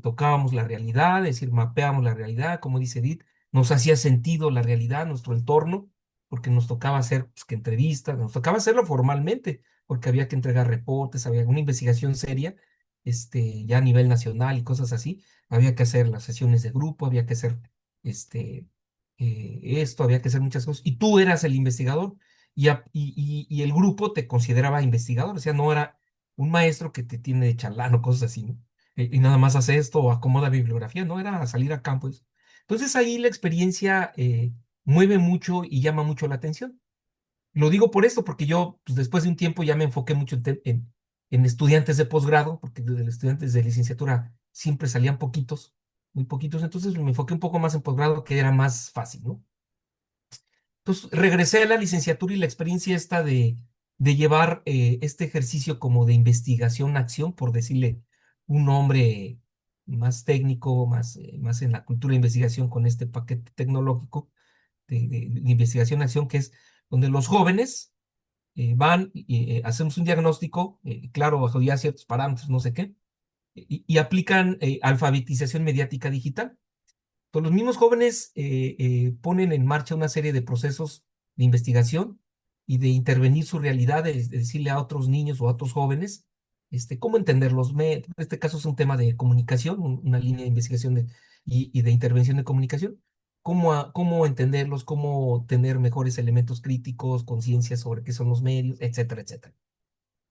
tocábamos la realidad, es decir, mapeábamos la realidad, como dice Edith, nos hacía sentido la realidad, nuestro entorno, porque nos tocaba hacer pues, que entrevistas, nos tocaba hacerlo formalmente, porque había que entregar reportes, había una investigación seria, ya a nivel nacional y cosas así, había que hacer las sesiones de grupo, había que hacer este, había que hacer muchas cosas, y tú eras el investigador, y el grupo te consideraba investigador, o sea, no era un maestro que te tiene de chalán o cosas así, ¿no? Y nada más hace esto o acomoda bibliografía, no era salir a campo. Entonces ahí la experiencia mueve mucho y llama mucho la atención. Lo digo por esto, porque yo pues, después de un tiempo ya me enfoqué mucho en estudiantes de posgrado, porque de los estudiantes de licenciatura siempre salían poquitos, muy poquitos, entonces me enfoqué un poco más en posgrado, que era más fácil, ¿no? Entonces regresé a la licenciatura y la experiencia esta de llevar este ejercicio como de investigación-acción, por decirle un nombre más técnico, más en la cultura de investigación con este paquete tecnológico de investigación-acción, que es donde los jóvenes van y hacemos un diagnóstico, claro, bajo ya ciertos parámetros, no sé qué, y aplican alfabetización mediática digital. Pues los mismos jóvenes ponen en marcha una serie de procesos de investigación y de intervenir su realidad, de decirle a otros niños o a otros jóvenes cómo entenderlos. En este caso es un tema de comunicación, una línea de investigación y de intervención de comunicación. Cómo entenderlos, cómo tener mejores elementos críticos, conciencia sobre qué son los medios, etcétera, etcétera.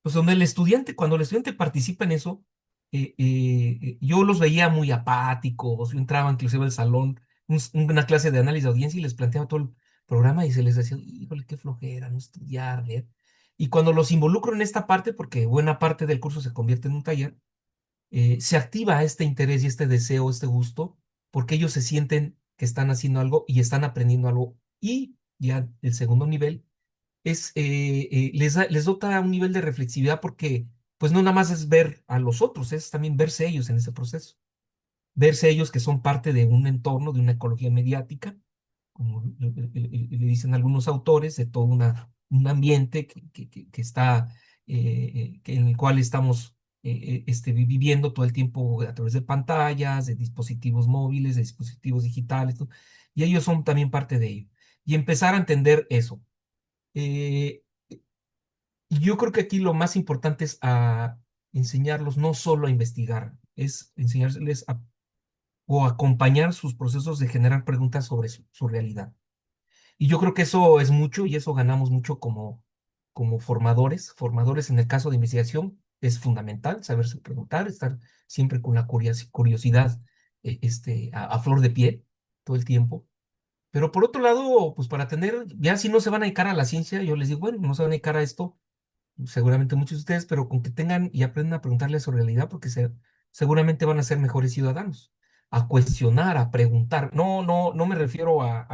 Pues cuando el estudiante participa en eso, yo los veía muy apáticos, yo entraba inclusive al salón, una clase de análisis de audiencia y les planteaba todo el programa y se les decía, híjole, qué flojera, no estudiar, leer. Y cuando los involucro en esta parte, porque buena parte del curso se convierte en un taller, se activa este interés y este deseo, este gusto, porque ellos se sienten que están haciendo algo y están aprendiendo algo. Y ya el segundo nivel les dota un nivel de reflexividad porque pues no nada más es ver a los otros, es también verse ellos en ese proceso, verse ellos que son parte de un entorno, de una ecología mediática, como le dicen algunos autores, de todo un ambiente que está, en el cual estamos viviendo todo el tiempo a través de pantallas, de dispositivos móviles, de dispositivos digitales, ¿no? Y ellos son también parte de ello. Y empezar a entender eso. Eh, y yo creo que aquí lo más importante es a enseñarlos no solo a investigar, es enseñarles o acompañar sus procesos de generar preguntas sobre su realidad. Y yo creo que eso es mucho y eso ganamos mucho como formadores. Formadores en el caso de investigación es fundamental saberse preguntar, estar siempre con la curiosidad a flor de piel todo el tiempo. Pero por otro lado, pues para tener, ya si no se van a dedicar a la ciencia, yo les digo, bueno, no se van a dedicar a esto seguramente muchos de ustedes, pero con que tengan y aprendan a preguntarle a su realidad, porque seguramente van a ser mejores ciudadanos, a cuestionar, a preguntar. No me refiero a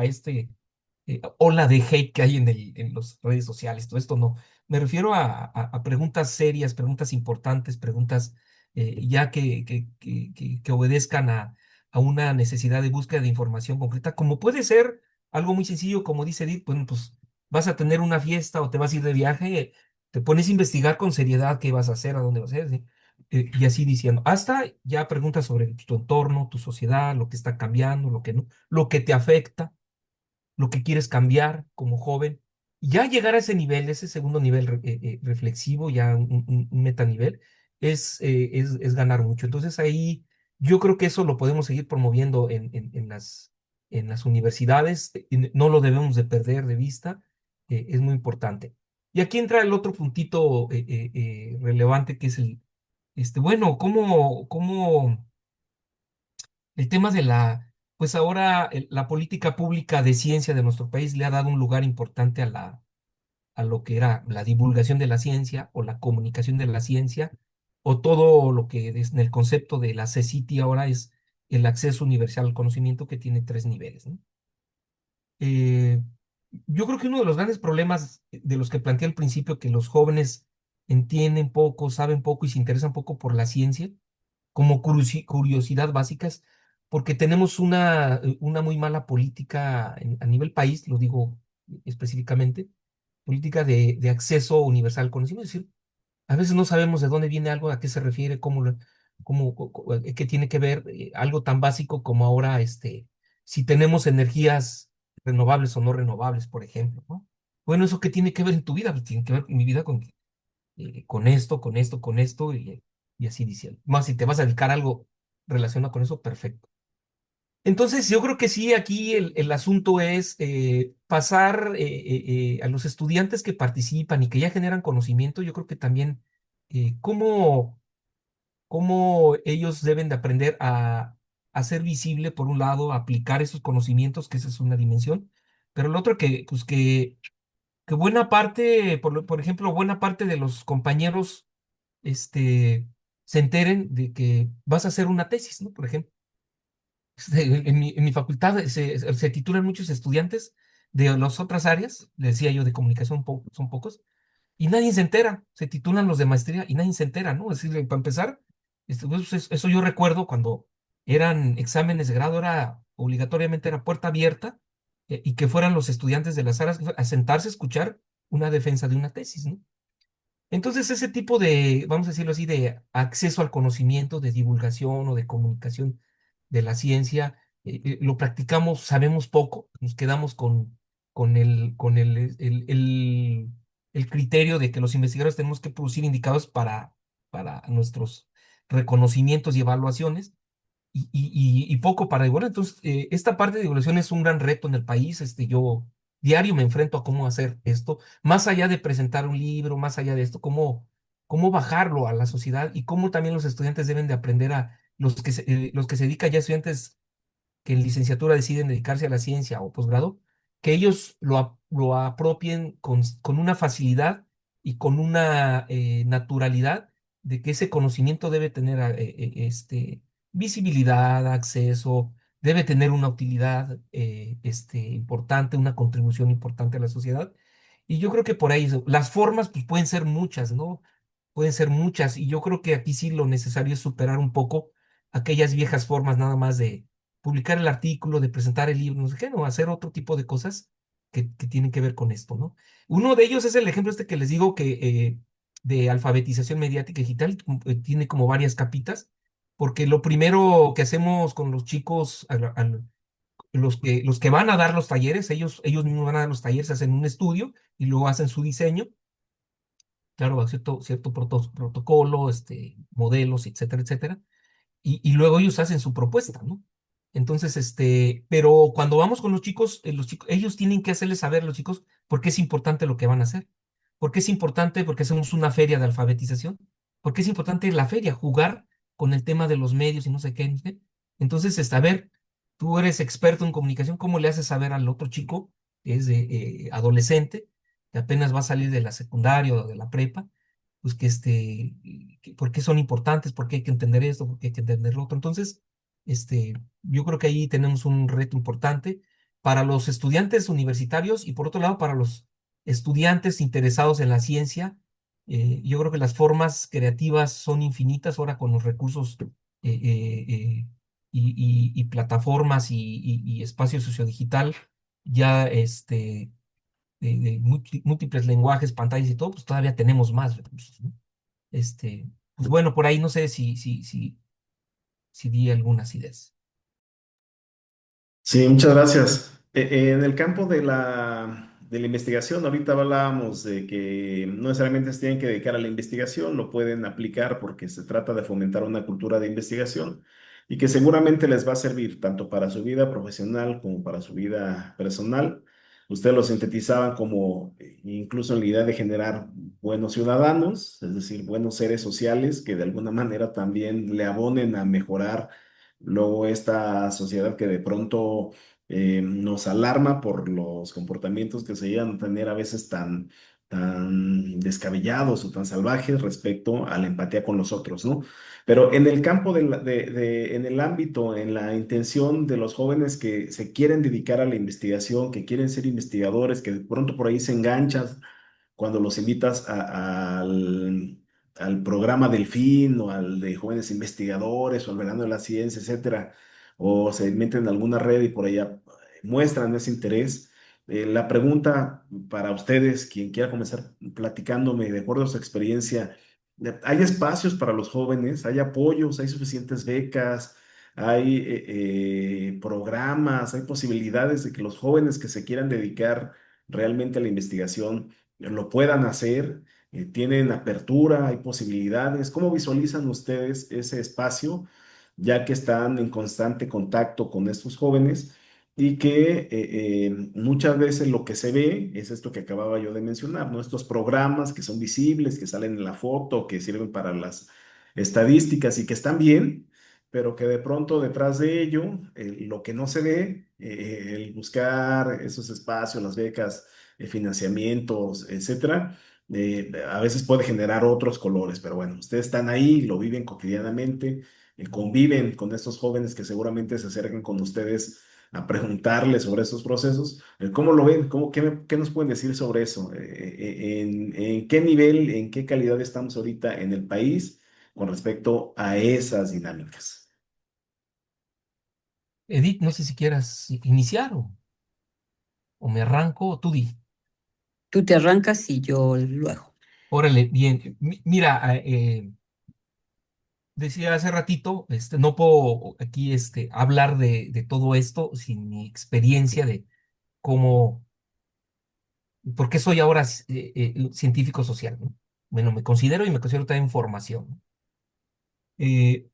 ola de hate que hay en las redes sociales, todo esto no. Me refiero a preguntas serias, preguntas importantes, preguntas ya que obedezcan a una necesidad de búsqueda de información concreta, como puede ser algo muy sencillo, como dice Edith, bueno, pues vas a tener una fiesta o te vas a ir de viaje, te pones a investigar con seriedad qué vas a hacer, a dónde vas a ir, ¿sí? Y así diciendo, hasta ya preguntas sobre tu entorno, tu sociedad, lo que está cambiando, lo que no, lo que te afecta, lo que quieres cambiar como joven. Ya llegar a ese nivel, ese segundo nivel reflexivo, ya un metanivel, es ganar mucho. Entonces ahí yo creo que eso lo podemos seguir promoviendo en las en las universidades, no lo debemos de perder de vista, es muy importante. Y aquí entra el otro puntito relevante que es bueno, cómo el tema de pues ahora la política pública de ciencia de nuestro país le ha dado un lugar importante a lo que era la divulgación de la ciencia o la comunicación de la ciencia, o todo lo que en el concepto de la CECITI ahora es el acceso universal al conocimiento, que tiene tres niveles, ¿no? Eh, yo creo que uno de los grandes problemas de los que planteé al principio, que los jóvenes entienden poco, saben poco y se interesan poco por la ciencia, como curiosidad básicas, porque tenemos una muy mala política a nivel país, lo digo específicamente, política de acceso universal al conocimiento. Es decir, a veces no sabemos de dónde viene algo, a qué se refiere, qué tiene que ver, algo tan básico como ahora, si tenemos energías renovables o no renovables, por ejemplo, ¿no? Bueno, ¿eso qué tiene que ver en tu vida? Pues tiene que ver mi vida con esto, con esto, con esto, y así diciendo. Más si te vas a dedicar a algo relacionado con eso, perfecto. Entonces, yo creo que sí, aquí el asunto es pasar a los estudiantes que participan y que ya generan conocimiento. Yo creo que también cómo ellos deben de aprender a ser visible, por un lado, a aplicar esos conocimientos, que esa es una dimensión, pero el otro pues que buena parte, por ejemplo, buena parte de los compañeros se enteren de que vas a hacer una tesis, ¿no? Por ejemplo. En mi facultad se titulan muchos estudiantes de las otras áreas, le decía yo de comunicación, son pocos, y nadie se entera. Se titulan los de maestría y nadie se entera, ¿no? Es decir, para empezar, pues, eso yo recuerdo cuando eran exámenes de grado, obligatoriamente era puerta abierta, y que fueran los estudiantes de las áreas a sentarse a escuchar una defensa de una tesis, ¿no? Entonces, ese tipo de, vamos a decirlo así, de acceso al conocimiento, de divulgación o de comunicación de la ciencia, lo practicamos, sabemos poco, nos quedamos con el criterio de que los investigadores tenemos que producir indicadores para nuestros reconocimientos y evaluaciones, y poco para divulgar. Entonces, esta parte de divulgación es un gran reto en el país. Yo diario me enfrento a cómo hacer esto, más allá de presentar un libro, más allá de esto, cómo bajarlo a la sociedad, y cómo también los estudiantes deben de aprender los que se dedican ya estudiantes que en licenciatura deciden dedicarse a la ciencia o posgrado, que ellos lo apropien con una facilidad y con una naturalidad, de que ese conocimiento debe tener visibilidad, acceso, debe tener una utilidad importante, una contribución importante a la sociedad. Y yo creo que por ahí las formas pues pueden ser muchas, ¿no? Pueden ser muchas, y yo creo que aquí sí lo necesario es superar un poco aquellas viejas formas nada más de publicar el artículo, de presentar el libro, no sé qué, no, hacer otro tipo de cosas que tienen que ver con esto, ¿no? Uno de ellos es el ejemplo que les digo, de alfabetización mediática digital, tiene como varias capitas, porque lo primero que hacemos con los chicos, los que van a dar los talleres, ellos mismos van a dar los talleres, hacen un estudio y luego hacen su diseño, claro, bajo cierto protocolo, modelos, etcétera, etcétera, y luego ellos hacen su propuesta, ¿no? Entonces, pero cuando vamos con los chicos, ellos tienen que hacerles saber a los chicos por qué es importante lo que van a hacer. ¿Por qué es importante? Porque hacemos una feria de alfabetización. ¿Por qué es importante la feria? Jugar con el tema de los medios y no sé qué, no sé qué. Entonces, a ver, tú eres experto en comunicación, ¿cómo le haces saber al otro chico que es adolescente, que apenas va a salir de la secundaria o de la prepa, pues por qué son importantes, por qué hay que entender esto, por qué hay que entender lo otro? Entonces, yo creo que ahí tenemos un reto importante para los estudiantes universitarios, y por otro lado para los estudiantes interesados en la ciencia. Yo creo que las formas creativas son infinitas ahora con los recursos, y plataformas y espacio sociodigital, ya de múltiples lenguajes, pantallas y todo, pues todavía tenemos más recursos, ¿no? Pues bueno, por ahí no sé si di algunas ideas. Sí, muchas gracias. En el campo de la investigación, ahorita hablábamos de que no necesariamente se tienen que dedicar a la investigación, lo pueden aplicar porque se trata de fomentar una cultura de investigación. y que seguramente les va a servir tanto para su vida profesional como para su vida personal. Ustedes lo sintetizaban como incluso en la idea de generar buenos ciudadanos, es decir, buenos seres sociales que de alguna manera también le abonen a mejorar luego esta sociedad que de pronto nos alarma por los comportamientos que se llegan a tener a veces tan descabellados o tan salvajes respecto a la empatía con los otros, ¿no? Pero en el campo en el ámbito, en la intención de los jóvenes que se quieren dedicar a la investigación, que quieren ser investigadores, que de pronto por ahí se enganchan cuando los invitas al programa Delfín o al de jóvenes investigadores o al verano de la ciencia, etcétera, o se meten en alguna red y por allá muestran ese interés. La pregunta para ustedes, quien quiera comenzar platicándome de acuerdo a su experiencia, ¿hay espacios para los jóvenes? ¿Hay apoyos? ¿Hay suficientes becas? ¿Hay programas? ¿Hay posibilidades de que los jóvenes que se quieran dedicar realmente a la investigación lo puedan hacer? ¿Tienen apertura? ¿Hay posibilidades? ¿Cómo visualizan ustedes ese espacio, ya que están en constante contacto con estos jóvenes y que muchas veces lo que se ve es esto que acababa yo de mencionar, ¿no? Estos programas que son visibles, que salen en la foto, que sirven para las estadísticas y que están bien, pero que de pronto detrás de ello, lo que no se ve, el buscar esos espacios, las becas, financiamientos, etcétera, a veces puede generar otros colores, pero bueno, ustedes están ahí, lo viven cotidianamente, conviven con estos jóvenes que seguramente se acercan con ustedes a preguntarles sobre estos procesos. ¿Cómo lo ven? ¿Qué nos pueden decir sobre eso? En qué nivel, en qué calidad estamos ahorita en el país con respecto a esas dinámicas? Edith, no sé si quieras iniciar o me arranco, o tú di. Tú te arrancas y yo luego. Órale, bien. Mira, decía hace ratito, no puedo aquí hablar de todo esto sin mi experiencia de cómo, por qué soy ahora científico social, ¿no? Bueno, me considero y me considero también formación, ¿no?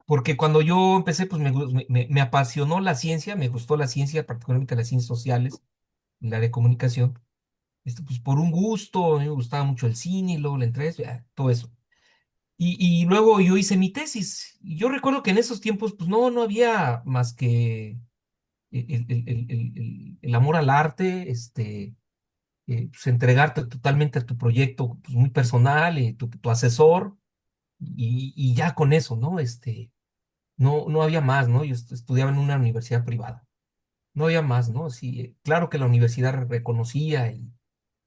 Porque cuando yo empecé, pues me apasionó la ciencia, me gustó la ciencia, particularmente las ciencias sociales, el área de comunicación, pues por un gusto, a mí me gustaba mucho el cine, y luego la entrevista, todo eso. Y luego yo hice mi tesis. Y yo recuerdo que en esos tiempos, pues no había más que el amor al arte, pues entregarte totalmente a tu proyecto, pues muy personal, tu asesor, y ya con eso, ¿no? No había más, ¿no? Yo estudiaba en una universidad privada. No había más, ¿no? Sí, claro que la universidad reconocía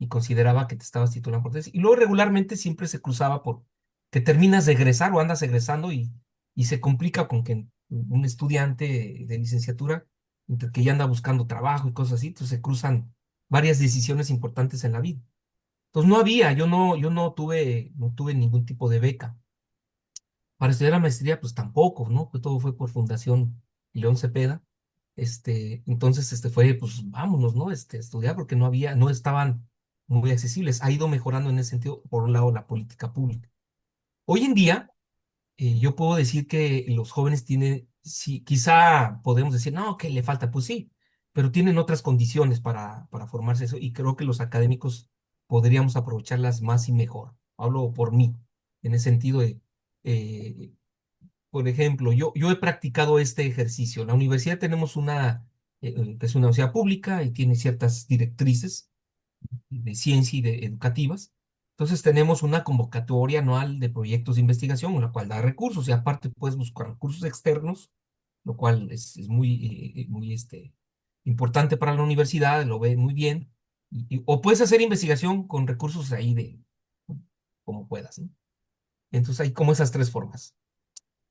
y consideraba que te estabas titulando por tesis. Y luego regularmente siempre se cruzaba por que terminas de egresar o andas egresando y se complica con que un estudiante de licenciatura, entre que ya anda buscando trabajo y cosas así, entonces se cruzan varias decisiones importantes en la vida. Entonces no había, yo no tuve ningún tipo de beca. Para estudiar la maestría, pues tampoco, ¿no? Pues todo fue por Fundación León Cepeda. Entonces, fue, pues vámonos, ¿no? Estudiar porque no estaban muy accesibles. Ha ido mejorando en ese sentido, por un lado, la política pública. Hoy en día, yo puedo decir que los jóvenes tienen, sí, quizá podemos decir, no, que le falta, pues sí, pero tienen otras condiciones para formarse eso y creo que los académicos podríamos aprovecharlas más y mejor. Hablo por mí, en el sentido de, eh, por ejemplo, yo he practicado este ejercicio. En la universidad tenemos que es una universidad pública y tiene ciertas directrices de ciencia y de educativas. Entonces tenemos una convocatoria anual de proyectos de investigación, en la cual da recursos y aparte puedes buscar recursos externos, lo cual es muy importante para la universidad, lo ve muy bien. O puedes hacer investigación con recursos ahí como puedas, ¿no? Entonces hay como esas tres formas.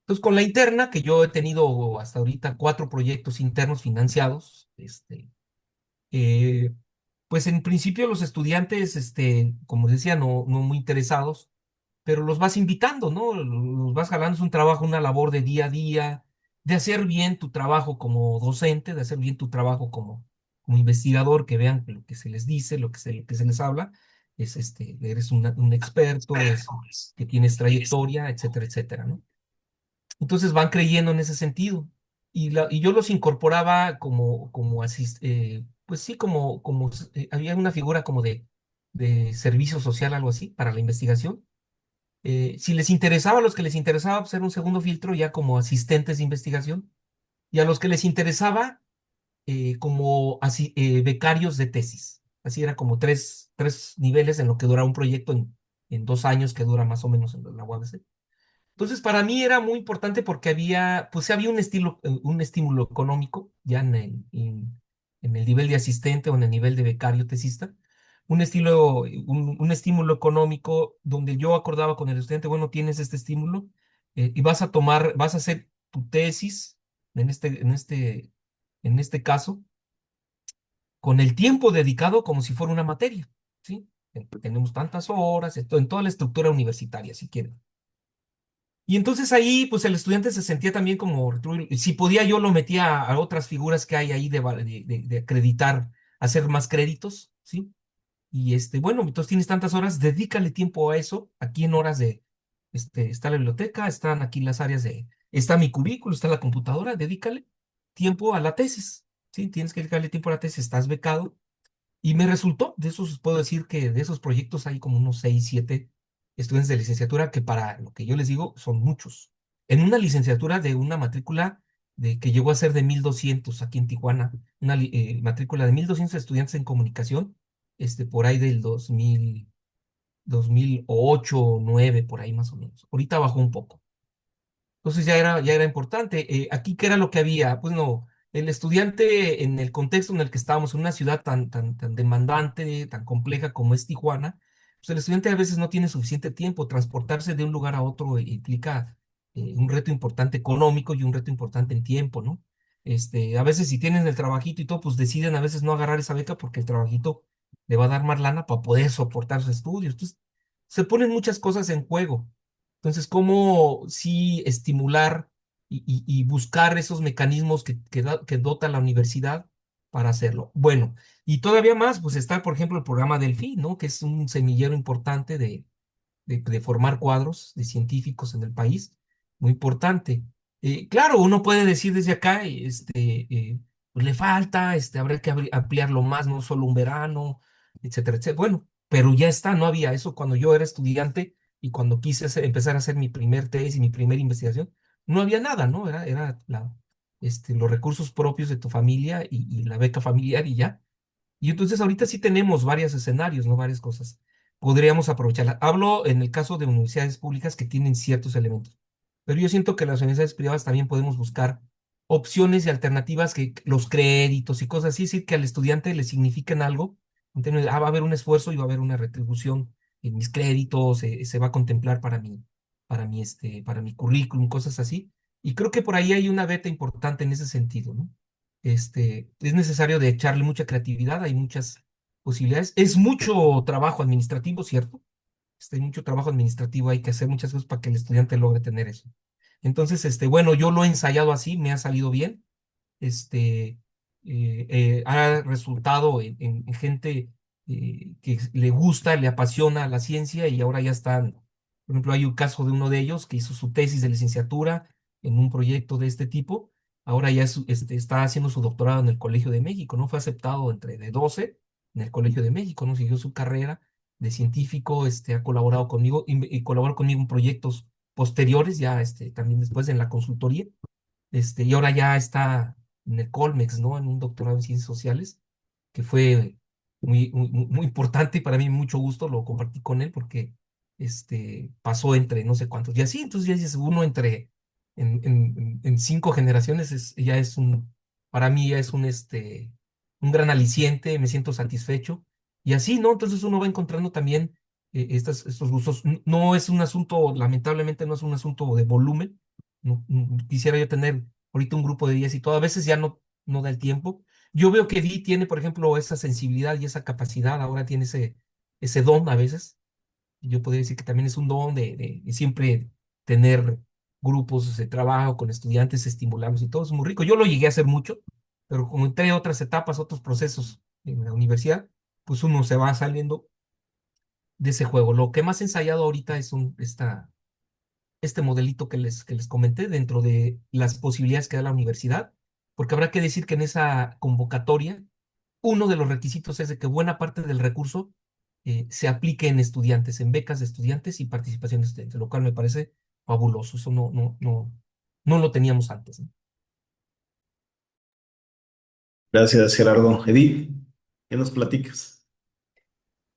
Entonces, con la interna, que yo he tenido hasta ahorita 4 proyectos internos financiados, eh, pues en principio los estudiantes, como decía, no muy interesados, pero los vas invitando, ¿no? Los vas jalando, es un trabajo, una labor de día a día, de hacer bien tu trabajo como docente, de hacer bien tu trabajo como investigador, que vean que lo que se les dice, lo que se les habla, eres un experto, que tienes trayectoria, etcétera, etcétera, ¿no? Entonces van creyendo en ese sentido. y yo los incorporaba pues sí, había una figura como de servicio social, algo así, para la investigación. Si les interesaba, a los que les interesaba, pues era un segundo filtro ya como asistentes de investigación, y a los que les interesaba, becarios de tesis. Así era como tres niveles en lo que dura un proyecto en 2 años, que dura más o menos en la UABC. Entonces, para mí era muy importante porque había un estímulo económico ya en el nivel de asistente o en el nivel de becario tesista, un estímulo económico donde yo acordaba con el estudiante, bueno, tienes este estímulo, y vas a hacer tu tesis en este caso, con el tiempo dedicado como si fuera una materia, ¿sí? Tenemos tantas horas, en toda la estructura universitaria, si quieren. Y entonces ahí, pues el estudiante se sentía también como, si podía yo lo metía a otras figuras que hay ahí de acreditar, hacer más créditos, ¿sí? Y bueno, entonces tienes tantas horas, dedícale tiempo a eso, aquí en horas está la biblioteca, están aquí las áreas está mi currículo, está la computadora, dedícale tiempo a la tesis, ¿sí? Tienes que dedicarle tiempo a la tesis, estás becado, y me resultó, de esos puedo decir que de esos proyectos hay como unos 6, 7 estudiantes de licenciatura que para lo que yo les digo son muchos. En una licenciatura de una matrícula que llegó a ser de 1,200 aquí en Tijuana, una matrícula de 1,200 estudiantes en comunicación, por ahí del 2008 o 2009, por ahí más o menos. Ahorita bajó un poco. Entonces ya era importante. Aquí, ¿qué era lo que había? Pues no, el estudiante en el contexto en el que estábamos, en una ciudad tan demandante, tan compleja como es Tijuana, pues el estudiante a veces no tiene suficiente tiempo. Transportarse de un lugar a otro implica un reto importante económico y un reto importante en tiempo, ¿no? A veces si tienen el trabajito y todo, pues deciden a veces no agarrar esa beca porque el trabajito le va a dar más lana para poder soportar sus estudios. Entonces, se ponen muchas cosas en juego. Entonces, ¿cómo sí estimular y buscar esos mecanismos que dota la universidad para hacerlo? Bueno, y todavía más, pues está, por ejemplo, el programa Delphi, ¿no? Que es un semillero importante de formar cuadros de científicos en el país, muy importante. Claro, uno puede decir desde acá, pues le falta, habrá que ampliarlo más, no solo un verano, etcétera, etcétera. Bueno, pero ya está, no había eso cuando yo era estudiante y cuando quise empezar a hacer mi primer tesis y mi primera investigación, no había nada, ¿no? Era los recursos propios de tu familia y la beca familiar y ya. Y entonces ahorita sí tenemos varios escenarios, ¿no? Varias cosas. Podríamos aprovecharlas. Hablo en el caso de universidades públicas que tienen ciertos elementos, pero yo siento que las universidades privadas también podemos buscar opciones y alternativas que los créditos y cosas así, es decir, que al estudiante le signifiquen algo. En términos de, va a haber un esfuerzo y va a haber una retribución en mis créditos, se va a contemplar para mi currículum, cosas así. Y creo que por ahí hay una beta importante en ese sentido, ¿no? Es necesario de echarle mucha creatividad, hay muchas posibilidades. Es mucho trabajo administrativo, ¿cierto? Hay mucho trabajo administrativo, hay que hacer muchas cosas para que el estudiante logre tener eso. Entonces, bueno, yo lo he ensayado así, me ha salido bien. este, Ha resultado en gente que le gusta, le apasiona la ciencia y ahora ya están, por ejemplo, hay un caso de uno de ellos que hizo su tesis de licenciatura en un proyecto de este tipo, ahora ya está haciendo su doctorado en el Colegio de México, ¿no? Fue aceptado entre de 12 en el Colegio de México, ¿no? Siguió su carrera de científico, ha colaborado conmigo y colaboró conmigo en proyectos posteriores, ya también después en la consultoría, y ahora ya está en el Colmex, ¿no? En un doctorado en ciencias sociales, que fue muy importante y para mí mucho gusto, lo compartí con él porque pasó entre no sé cuántos. Y así, entonces ya dices, uno en 5 generaciones para mí ya es un gran aliciente, me siento satisfecho. Y así, ¿no? Entonces uno va encontrando también estos gustos. No es un asunto, lamentablemente no es un asunto de volumen. Quisiera yo tener ahorita un grupo de 10 y todo, a veces ya no da el tiempo. Yo veo que Di tiene, por ejemplo, esa sensibilidad y esa capacidad, ahora tiene ese don a veces. Yo podría decir que también es un don de siempre tener grupos de trabajo con estudiantes, estimularlos y todo, es muy rico. Yo lo llegué a hacer mucho, pero como entré a otras etapas, otros procesos en la universidad, pues uno se va saliendo de ese juego. Lo que más he ensayado ahorita es este modelito que les comenté dentro de las posibilidades que da la universidad, porque habrá que decir que en esa convocatoria, uno de los requisitos es de que buena parte del recurso se aplique en estudiantes, en becas de estudiantes y participación de estudiantes, lo cual me parece fabuloso. Eso no lo teníamos antes, ¿no? Gracias, Gerardo. Edith, ¿qué nos platicas?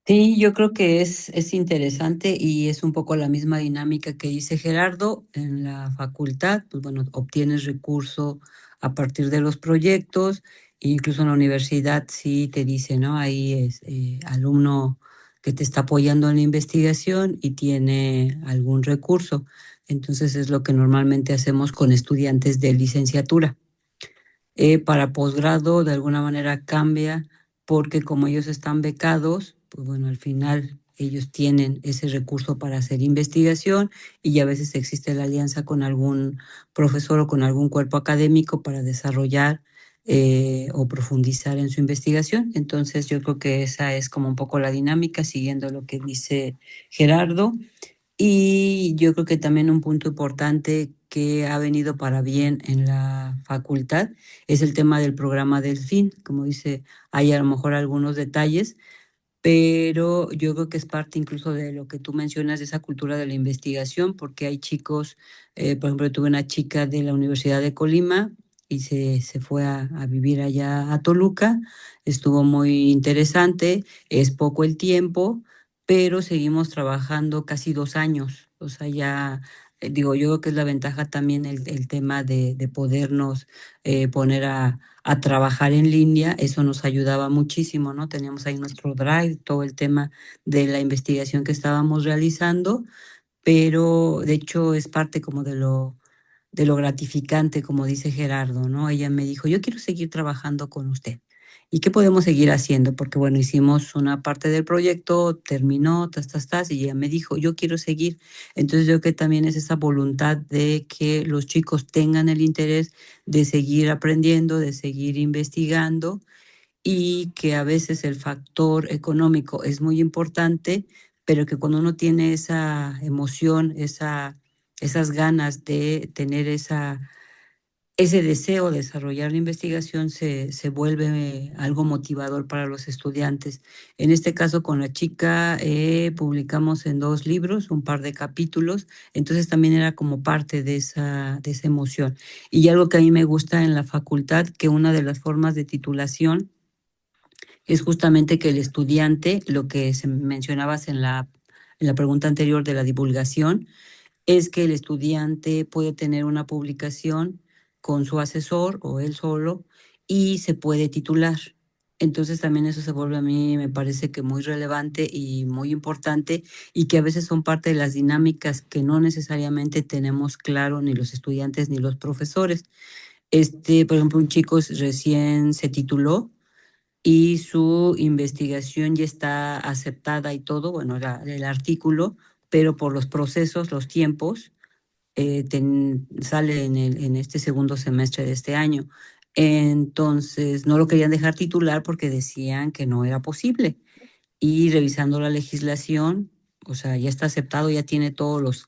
Sí, yo creo que es interesante y es un poco la misma dinámica que dice Gerardo en la facultad. Pues bueno, obtienes recurso a partir de los proyectos, e incluso en la universidad sí te dice, ¿no? Ahí es alumno que te está apoyando en la investigación y tiene algún recurso. Entonces es lo que normalmente hacemos con estudiantes de licenciatura. Para posgrado de alguna manera cambia porque como ellos están becados, pues bueno, al final ellos tienen ese recurso para hacer investigación y a veces existe la alianza con algún profesor o con algún cuerpo académico para desarrollar o profundizar en su investigación. Entonces yo creo que esa es como un poco la dinámica, siguiendo lo que dice Gerardo. Y yo creo que también un punto importante que ha venido para bien en la facultad es el tema del programa Delfín. Como dice, hay a lo mejor algunos detalles, pero yo creo que es parte incluso de lo que tú mencionas, de esa cultura de la investigación, porque hay chicos, por ejemplo, yo tuve una chica de la Universidad de Colima y se fue a vivir allá a Toluca, estuvo muy interesante, es poco el tiempo, pero seguimos trabajando casi 2 años, o sea, ya... Digo, yo creo que es la ventaja también el tema de podernos poner a trabajar en línea, eso nos ayudaba muchísimo, ¿no? Teníamos ahí nuestro drive, todo el tema de la investigación que estábamos realizando, pero de hecho es parte como de lo gratificante, como dice Gerardo, ¿no? Ella me dijo, yo quiero seguir trabajando con usted. ¿Y qué podemos seguir haciendo? Porque bueno, hicimos una parte del proyecto, terminó, y ella me dijo, yo quiero seguir. Entonces yo creo que también es esa voluntad de que los chicos tengan el interés de seguir aprendiendo, de seguir investigando y que a veces el factor económico es muy importante, pero que cuando uno tiene esa emoción, esas ganas de tener ese deseo de desarrollar la investigación, se vuelve algo motivador para los estudiantes. En este caso, con la chica, publicamos en 2 libros, un par de capítulos, entonces también era como parte de esa emoción. Y algo que a mí me gusta en la facultad, que una de las formas de titulación es justamente que el estudiante, lo que se mencionabas en la pregunta anterior de la divulgación, es que el estudiante puede tener una publicación con su asesor o él solo y se puede titular. Entonces también eso se vuelve a mí, me parece que muy relevante y muy importante y que a veces son parte de las dinámicas que no necesariamente tenemos claro ni los estudiantes ni los profesores. Por ejemplo, un chico recién se tituló y su investigación ya está aceptada y todo, bueno, el artículo, pero por los procesos, los tiempos, sale en este segundo semestre de este año. Entonces, no lo querían dejar titular porque decían que no era posible. Y revisando la legislación, o sea, ya está aceptado, ya tiene todos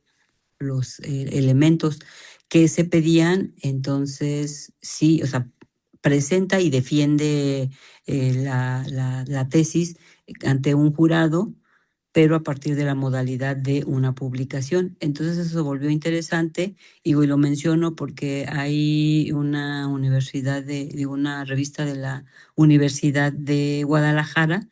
los elementos que se pedían, entonces sí, o sea, presenta y defiende la tesis ante un jurado, pero a partir de la modalidad de una publicación. Entonces eso se volvió interesante y hoy lo menciono porque hay una universidad de una revista de la Universidad de Guadalajara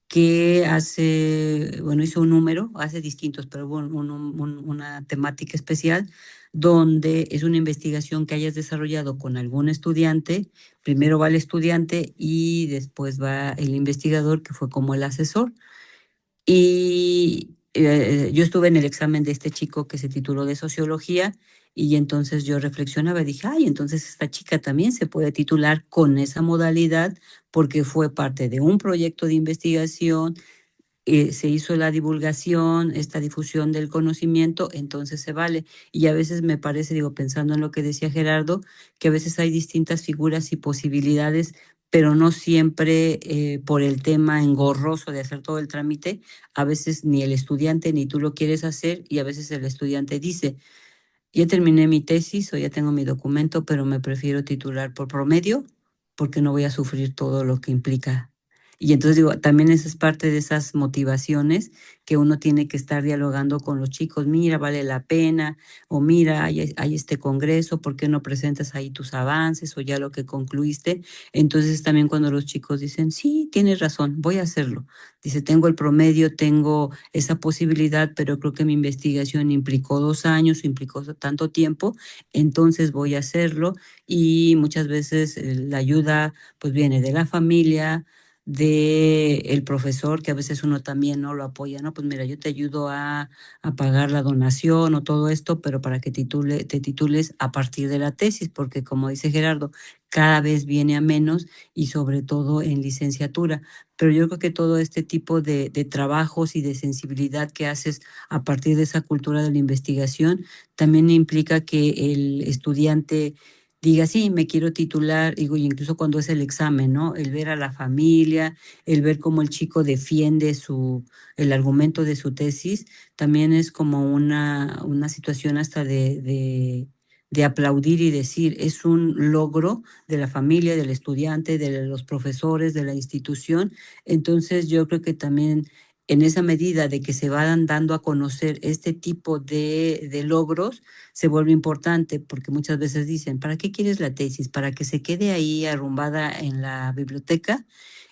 que hace, bueno, hizo un número, hace distintos, pero bueno, una temática especial, donde es una investigación que hayas desarrollado con algún estudiante, primero va el estudiante y después va el investigador, que fue como el asesor. Y yo estuve en el examen de este chico que se tituló de sociología y entonces yo reflexionaba y dije, ay, entonces esta chica también se puede titular con esa modalidad porque fue parte de un proyecto de investigación se hizo la divulgación, esta difusión del conocimiento, entonces se vale. Y a veces me parece, digo, pensando en lo que decía Gerardo, que a veces hay distintas figuras y posibilidades, pero no siempre por el tema engorroso de hacer todo el trámite, a veces ni el estudiante ni tú lo quieres hacer y a veces el estudiante dice, ya terminé mi tesis o ya tengo mi documento, pero me prefiero titular por promedio porque no voy a sufrir todo lo que implica. Y entonces digo, también esa es parte de esas motivaciones que uno tiene que estar dialogando con los chicos. Mira, vale la pena, o mira, hay este congreso, ¿por qué no presentas ahí tus avances o ya lo que concluiste? Entonces también cuando los chicos dicen, sí, tienes razón, voy a hacerlo. Dice, tengo el promedio, tengo esa posibilidad, pero creo que mi investigación implicó 2 años, implicó tanto tiempo, entonces voy a hacerlo y muchas veces la ayuda pues viene de la familia, de el profesor, que a veces uno también no lo apoya, ¿no? Pues mira, yo te ayudo a pagar la donación o todo esto, pero para que te titules a partir de la tesis, porque como dice Gerardo, cada vez viene a menos y sobre todo en licenciatura. Pero yo creo que todo este tipo de trabajos y de sensibilidad que haces a partir de esa cultura de la investigación también implica que el estudiante diga, sí, me quiero titular, digo, y incluso cuando es el examen, ¿no? El ver a la familia, el ver cómo el chico defiende el argumento de su tesis, también es como una situación hasta de aplaudir y decir, es un logro de la familia, del estudiante, de los profesores, de la institución. Entonces yo creo que también en esa medida de que se van dando a conocer este tipo de logros, se vuelve importante porque muchas veces dicen, ¿para qué quieres la tesis? ¿Para que se quede ahí arrumbada en la biblioteca?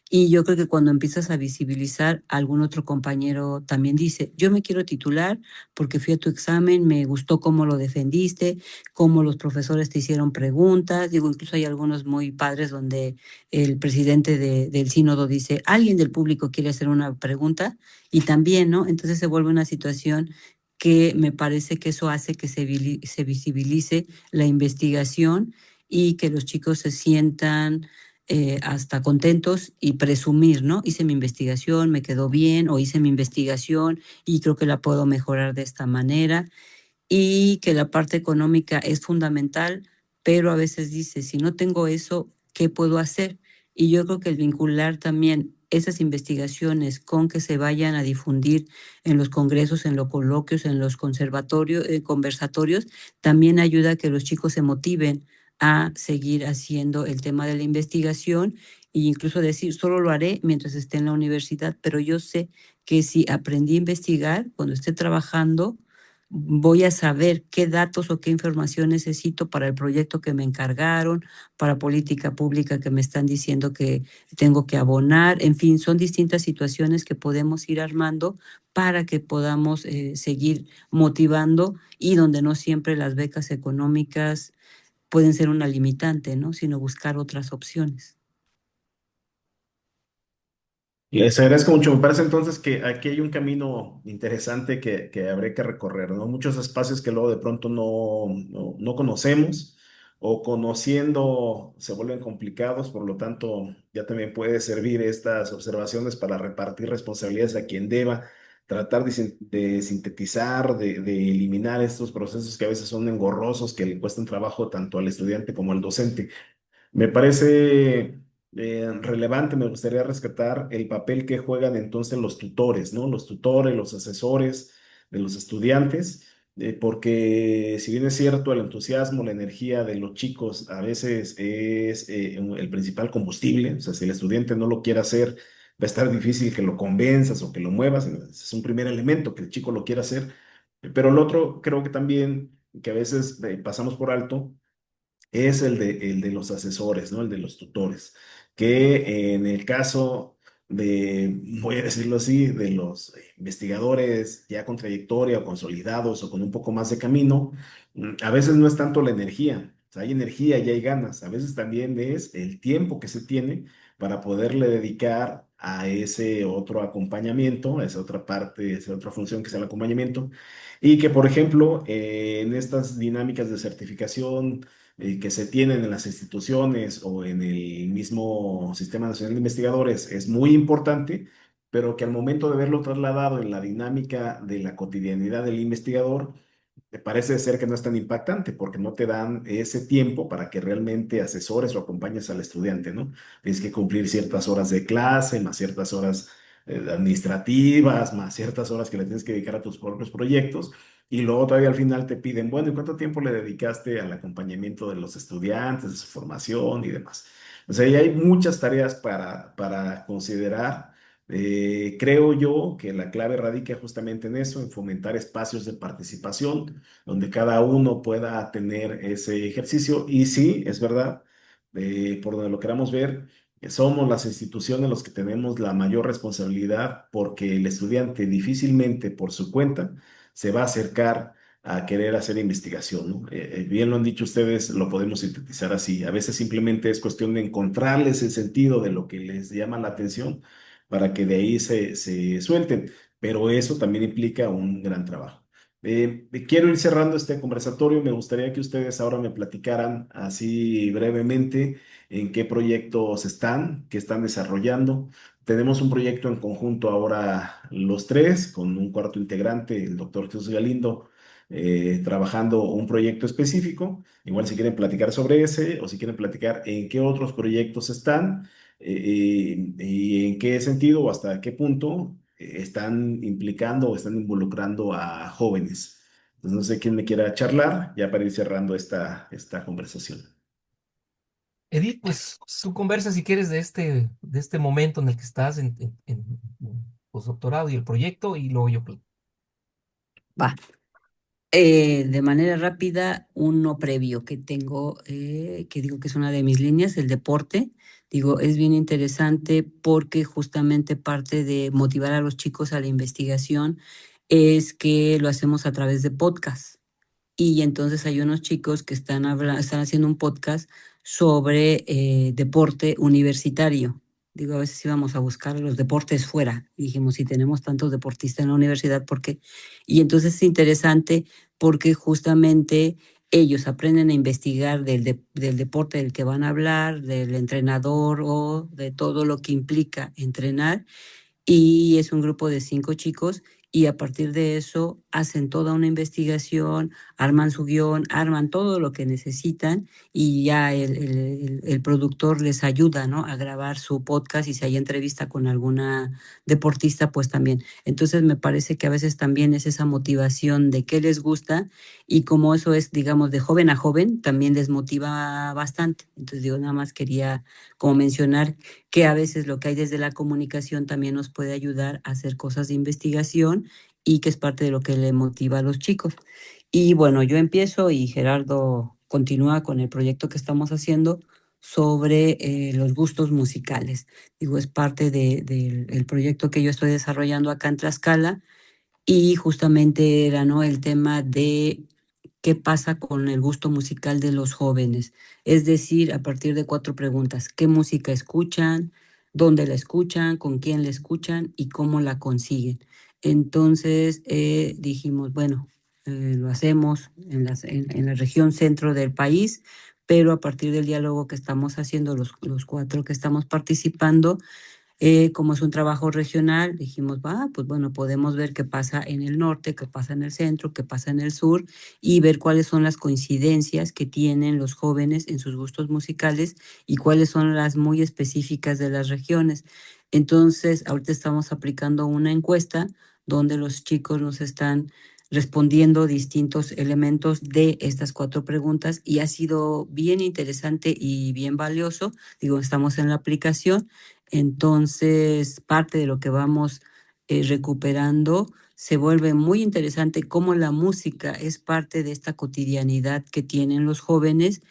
Y yo creo que cuando empiezas a visibilizar, algún otro compañero también dice, yo me quiero titular porque fui a tu examen, me gustó cómo lo defendiste, cómo los profesores te hicieron preguntas. Digo, incluso hay algunos muy padres donde el presidente del sínodo dice, alguien del público quiere hacer una pregunta y también, ¿no? Entonces se vuelve una situación que me parece que eso hace que se visibilice la investigación y que los chicos se sientan hasta contentos y presumir, ¿no? Hice mi investigación, me quedó bien, o hice mi investigación y creo que la puedo mejorar de esta manera, y que la parte económica es fundamental, pero a veces dice, si no tengo eso, ¿qué puedo hacer? Y yo creo que el vincular también esas investigaciones con que se vayan a difundir en los congresos, en los coloquios, en los conservatorios, conversatorios, también ayuda a que los chicos se motiven a seguir haciendo el tema de la investigación e incluso decir, solo lo haré mientras esté en la universidad, pero yo sé que si aprendí a investigar, cuando esté trabajando, voy a saber qué datos o qué información necesito para el proyecto que me encargaron, para política pública que me están diciendo que tengo que abonar. En fin, son distintas situaciones que podemos ir armando para que podamos seguir motivando y donde no siempre las becas económicas pueden ser una limitante, ¿no? Sino buscar otras opciones. Les agradezco mucho. Me parece entonces que aquí hay un camino interesante que habría que recorrer, ¿no? Muchos espacios que luego de pronto no conocemos o conociendo se vuelven complicados, por lo tanto ya también puede servir estas observaciones para repartir responsabilidades a quien deba, tratar de sintetizar, de eliminar estos procesos que a veces son engorrosos, que le cuestan trabajo tanto al estudiante como al docente. Me parece relevante, me gustaría rescatar el papel que juegan entonces los tutores, ¿no? Los tutores, los asesores de los estudiantes, porque si bien es cierto, el entusiasmo, la energía de los chicos a veces es el principal combustible, o sea, si el estudiante no lo quiere hacer, va a estar difícil que lo convenzas o que lo muevas, es un primer elemento que el chico lo quiera hacer, pero el otro creo que también, que a veces pasamos por alto, es el de los asesores, ¿no? El de los tutores, que en el caso de, voy a decirlo así, de los investigadores ya con trayectoria o consolidados o con un poco más de camino, a veces no es tanto la energía, o sea, hay energía y hay ganas, a veces también es el tiempo que se tiene para poderle dedicar a ese otro acompañamiento, a esa otra parte, a esa otra función que es el acompañamiento, y que, por ejemplo, en estas dinámicas de certificación, que se tienen en las instituciones o en el mismo Sistema Nacional de Investigadores es muy importante, pero que al momento de verlo trasladado en la dinámica de la cotidianidad del investigador, te parece ser que no es tan impactante porque no te dan ese tiempo para que realmente asesores o acompañes al estudiante, ¿no? Tienes que cumplir ciertas horas de clase, más ciertas horas administrativas, más ciertas horas que le tienes que dedicar a tus propios proyectos. Y luego todavía al final te piden, bueno, ¿y cuánto tiempo le dedicaste al acompañamiento de los estudiantes, de su formación y demás? O sea, y hay muchas tareas para considerar. Creo yo que la clave radica justamente en eso, en fomentar espacios de participación donde cada uno pueda tener ese ejercicio. Y sí, es verdad, por donde lo queramos ver, somos las instituciones los que tenemos la mayor responsabilidad porque el estudiante difícilmente por su cuenta se va a acercar a querer hacer investigación, ¿no? Bien lo han dicho ustedes, lo podemos sintetizar así. A veces simplemente es cuestión de encontrarles el sentido de lo que les llama la atención para que de ahí se suelten, pero eso también implica un gran trabajo. Quiero ir cerrando este conversatorio. Me gustaría que ustedes ahora me platicaran así brevemente en qué proyectos están, qué están desarrollando. Tenemos un proyecto en conjunto ahora los tres, con un cuarto integrante, el doctor Jesús Galindo, trabajando un proyecto específico. Igual si quieren platicar sobre ese o si quieren platicar en qué otros proyectos están y en qué sentido o hasta qué punto están implicando o están involucrando a jóvenes. Entonces, no sé quién me quiera charlar ya para ir cerrando esta conversación. Edith, pues tú conversa si quieres de este momento en el que estás en postdoctorado y el proyecto, y luego yo. Va. De manera rápida, uno previo que tengo, que digo que es una de mis líneas, el deporte. Digo, es bien interesante porque justamente parte de motivar a los chicos a la investigación es que lo hacemos a través de podcast. Y entonces hay unos chicos que están haciendo un podcast sobre deporte universitario. Digo, a veces íbamos a buscar los deportes fuera. Y dijimos, si tenemos tantos deportistas en la universidad, ¿por qué? Y entonces es interesante porque justamente ellos aprenden a investigar del deporte del que van a hablar, del entrenador o de todo lo que implica entrenar, y es un grupo de 5 chicos y a partir de eso hacen toda una investigación, arman su guión, arman todo lo que necesitan y ya el productor les ayuda, ¿no? A grabar su podcast y si hay entrevista con alguna deportista, pues también. Entonces me parece que a veces también es esa motivación de qué les gusta y como eso es, digamos, de joven a joven, también les motiva bastante. Entonces digo, nada más quería como mencionar que a veces lo que hay desde la comunicación también nos puede ayudar a hacer cosas de investigación y que es parte de lo que le motiva a los chicos. Y bueno, yo empiezo y Gerardo continúa con el proyecto que estamos haciendo sobre los gustos musicales. Digo, es parte del proyecto que yo estoy desarrollando acá en Tlaxcala y justamente era, ¿no?, el tema de qué pasa con el gusto musical de los jóvenes. Es decir, a partir de 4 preguntas: ¿qué música escuchan? ¿Dónde la escuchan? ¿Con quién la escuchan? ¿Y cómo la consiguen? Entonces dijimos, bueno, lo hacemos en la región centro del país, pero a partir del diálogo que estamos haciendo, los 4 que estamos participando, como es un trabajo regional, dijimos, va, pues bueno, podemos ver qué pasa en el norte, qué pasa en el centro, qué pasa en el sur y ver cuáles son las coincidencias que tienen los jóvenes en sus gustos musicales y cuáles son las muy específicas de las regiones. Entonces, ahorita estamos aplicando una encuesta donde los chicos nos están respondiendo distintos elementos de estas 4 preguntas y ha sido bien interesante y bien valioso. Digo, estamos en la aplicación. Entonces, parte de lo que vamos recuperando se vuelve muy interesante cómo la música es parte de esta cotidianidad que tienen los jóvenes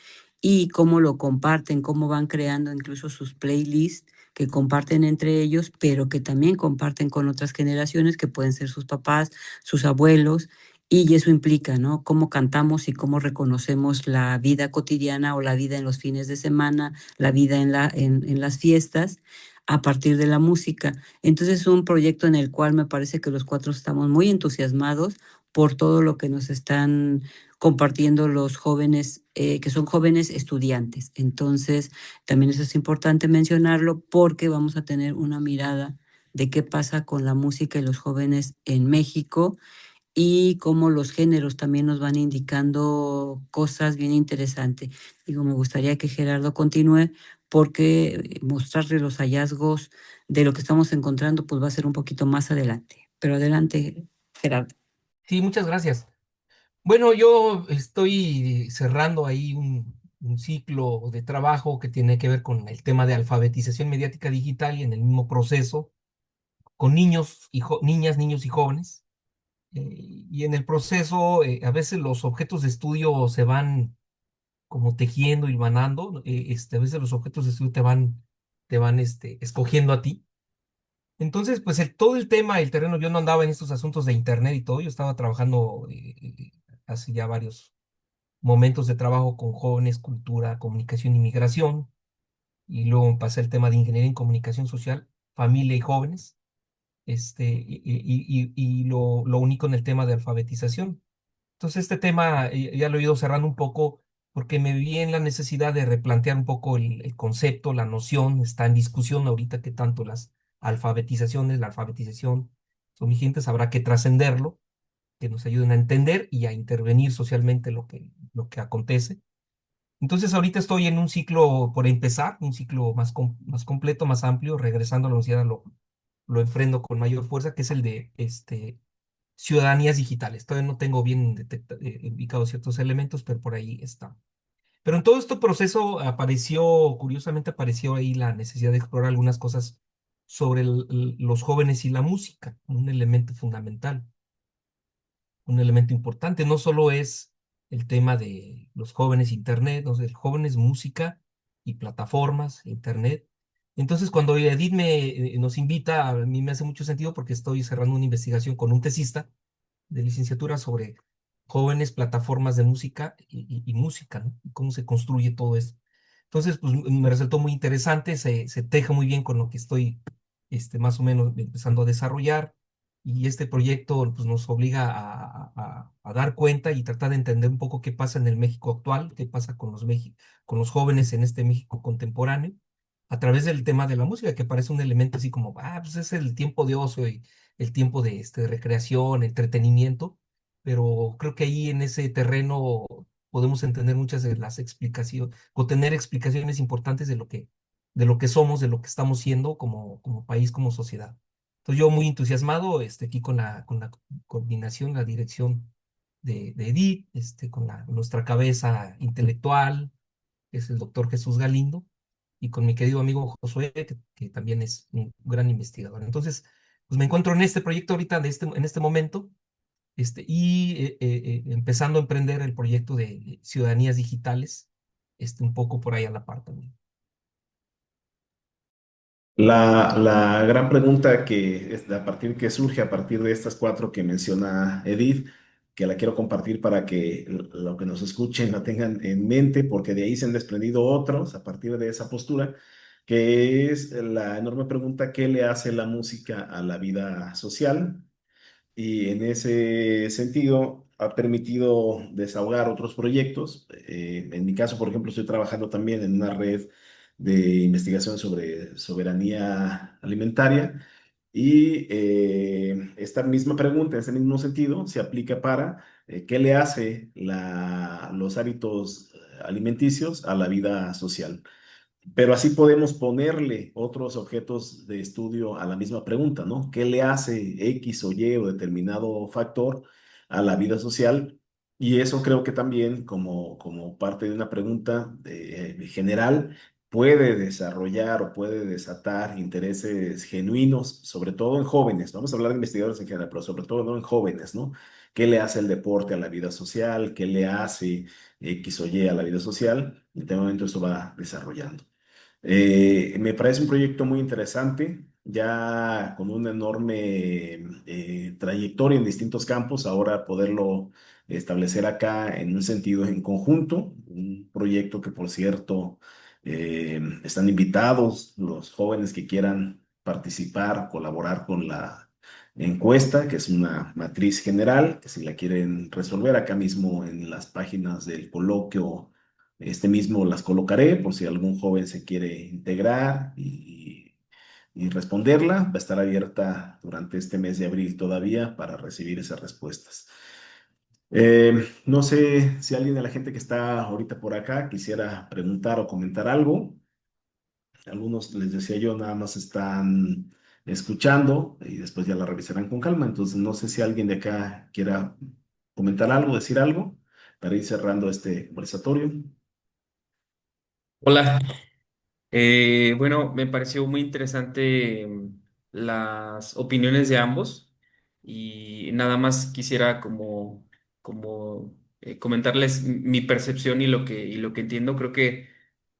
y cómo lo comparten, cómo van creando incluso sus playlists que comparten entre ellos, pero que también comparten con otras generaciones que pueden ser sus papás, sus abuelos, y eso implica, ¿no?, cómo cantamos y cómo reconocemos la vida cotidiana o la vida en los fines de semana, la vida en las fiestas a partir de la música. Entonces es un proyecto en el cual me parece que los 4 estamos muy entusiasmados por todo lo que nos están compartiendo los jóvenes, que son jóvenes estudiantes. Entonces, también eso es importante mencionarlo porque vamos a tener una mirada de qué pasa con la música y los jóvenes en México y cómo los géneros también nos van indicando cosas bien interesantes. Digo, me gustaría que Gerardo continúe porque mostrarle los hallazgos de lo que estamos encontrando pues va a ser un poquito más adelante. Pero adelante, Gerardo. Sí, muchas gracias. Bueno, yo estoy cerrando ahí un ciclo de trabajo que tiene que ver con el tema de alfabetización mediática digital y en el mismo proceso con niños y niñas, niños y jóvenes. Y en el proceso, a veces los objetos de estudio se van como tejiendo y vanando. A veces los objetos de estudio te van escogiendo a ti. Entonces, pues todo el tema, el terreno, yo no andaba en estos asuntos de internet y todo, yo estaba trabajando hace ya varios momentos de trabajo con jóvenes, cultura, comunicación y migración, y luego pasé el tema de ingeniería en comunicación social, familia y jóvenes, y lo uní con el tema de alfabetización. Entonces, este tema ya lo he ido cerrando un poco porque me vi en la necesidad de replantear un poco el concepto, la noción, está en discusión ahorita que tanto la alfabetización son vigentes, habrá que trascenderlo, que nos ayuden a entender y a intervenir socialmente lo que acontece. Entonces ahorita estoy en un ciclo por empezar, un ciclo más completo, más amplio, regresando a la universidad lo emprendo con mayor fuerza, que es el de ciudadanías digitales. Todavía no tengo bien ubicados ciertos elementos, pero por ahí está. Pero en todo este proceso curiosamente apareció ahí la necesidad de explorar algunas cosas sobre los jóvenes y la música, un elemento fundamental, un elemento importante. No solo es el tema de los jóvenes Internet, no sé, jóvenes música y plataformas, Internet. Entonces, cuando Edith nos invita, a mí me hace mucho sentido porque estoy cerrando una investigación con un tesista de licenciatura sobre jóvenes plataformas de música y música, ¿no? Y cómo se construye todo esto. Entonces, pues me resultó muy interesante, se teje muy bien con lo que estoy más o menos empezando a desarrollar. Y este proyecto pues, nos obliga a dar cuenta y tratar de entender un poco qué pasa en el México actual, qué pasa con los jóvenes en este México contemporáneo, a través del tema de la música, que parece un elemento así como, pues es el tiempo de ocio y el tiempo de recreación, entretenimiento, pero creo que ahí en ese terreno podemos entender muchas de las explicaciones o tener explicaciones importantes de lo que somos, de lo que estamos siendo como país, como sociedad. Entonces yo muy entusiasmado aquí con la coordinación, la dirección de Edith, con nuestra cabeza intelectual, que es el doctor Jesús Galindo, y con mi querido amigo Josué, que también es un gran investigador. Entonces, pues me encuentro en este proyecto ahorita, en este momento, empezando a emprender el proyecto de ciudadanías digitales, un poco por ahí a la par también. La gran pregunta que es a partir que surge a partir de estas cuatro que menciona Edith, que la quiero compartir para que lo que nos escuchen la tengan en mente, porque de ahí se han desprendido otros a partir de esa postura, que es la enorme pregunta: ¿qué le hace la música a la vida social? Y en ese sentido ha permitido desahogar otros proyectos. En mi caso, por ejemplo, estoy trabajando también en una red de investigación sobre soberanía alimentaria y esta misma pregunta, en ese mismo sentido, se aplica para qué le hace los hábitos alimenticios a la vida social. Pero así podemos ponerle otros objetos de estudio a la misma pregunta, ¿no? ¿Qué le hace X o Y o determinado factor a la vida social? Y eso creo que también, como parte de una pregunta general, puede desarrollar o puede desatar intereses genuinos, sobre todo en jóvenes. Vamos a hablar de investigadores en general, pero sobre todo ¿no? en jóvenes, ¿no? ¿Qué le hace el deporte a la vida social? ¿Qué le hace X o Y a la vida social? En este momento eso va desarrollando. Me parece un proyecto muy interesante, ya con una enorme trayectoria en distintos campos, ahora poderlo establecer acá en un sentido en conjunto, un proyecto que por cierto están invitados los jóvenes que quieran participar, colaborar con la encuesta, que es una matriz general, que si la quieren resolver acá mismo en las páginas del coloquio mismo las colocaré por si algún joven se quiere integrar y y responderla. Va a estar abierta durante este mes de abril todavía para recibir esas respuestas. No sé si alguien de la gente que está ahorita por acá quisiera preguntar o comentar algo. Algunos, les decía yo, nada más están escuchando y después ya la revisarán con calma. Entonces, no sé si alguien de acá quiera comentar algo, decir algo para ir cerrando este conversatorio. Hola. Bueno, me pareció muy interesante las opiniones de ambos y nada más quisiera como comentarles mi percepción y lo que entiendo. Creo que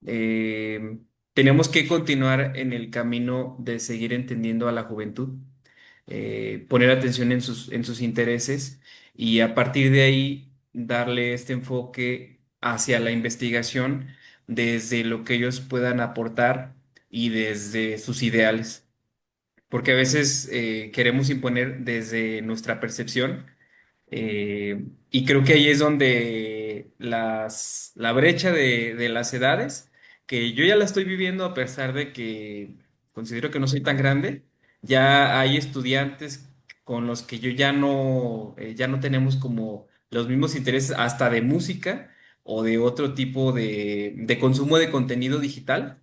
eh, tenemos que continuar en el camino de seguir entendiendo a la juventud, poner atención en sus intereses y a partir de ahí darle este enfoque hacia la investigación desde lo que ellos puedan aportar y desde sus ideales. Porque a veces queremos imponer desde nuestra percepción y creo que ahí es donde la brecha de las edades, que yo ya la estoy viviendo a pesar de que considero que no soy tan grande, ya hay estudiantes con los que yo ya no tenemos como los mismos intereses hasta de música o de otro tipo de consumo de contenido digital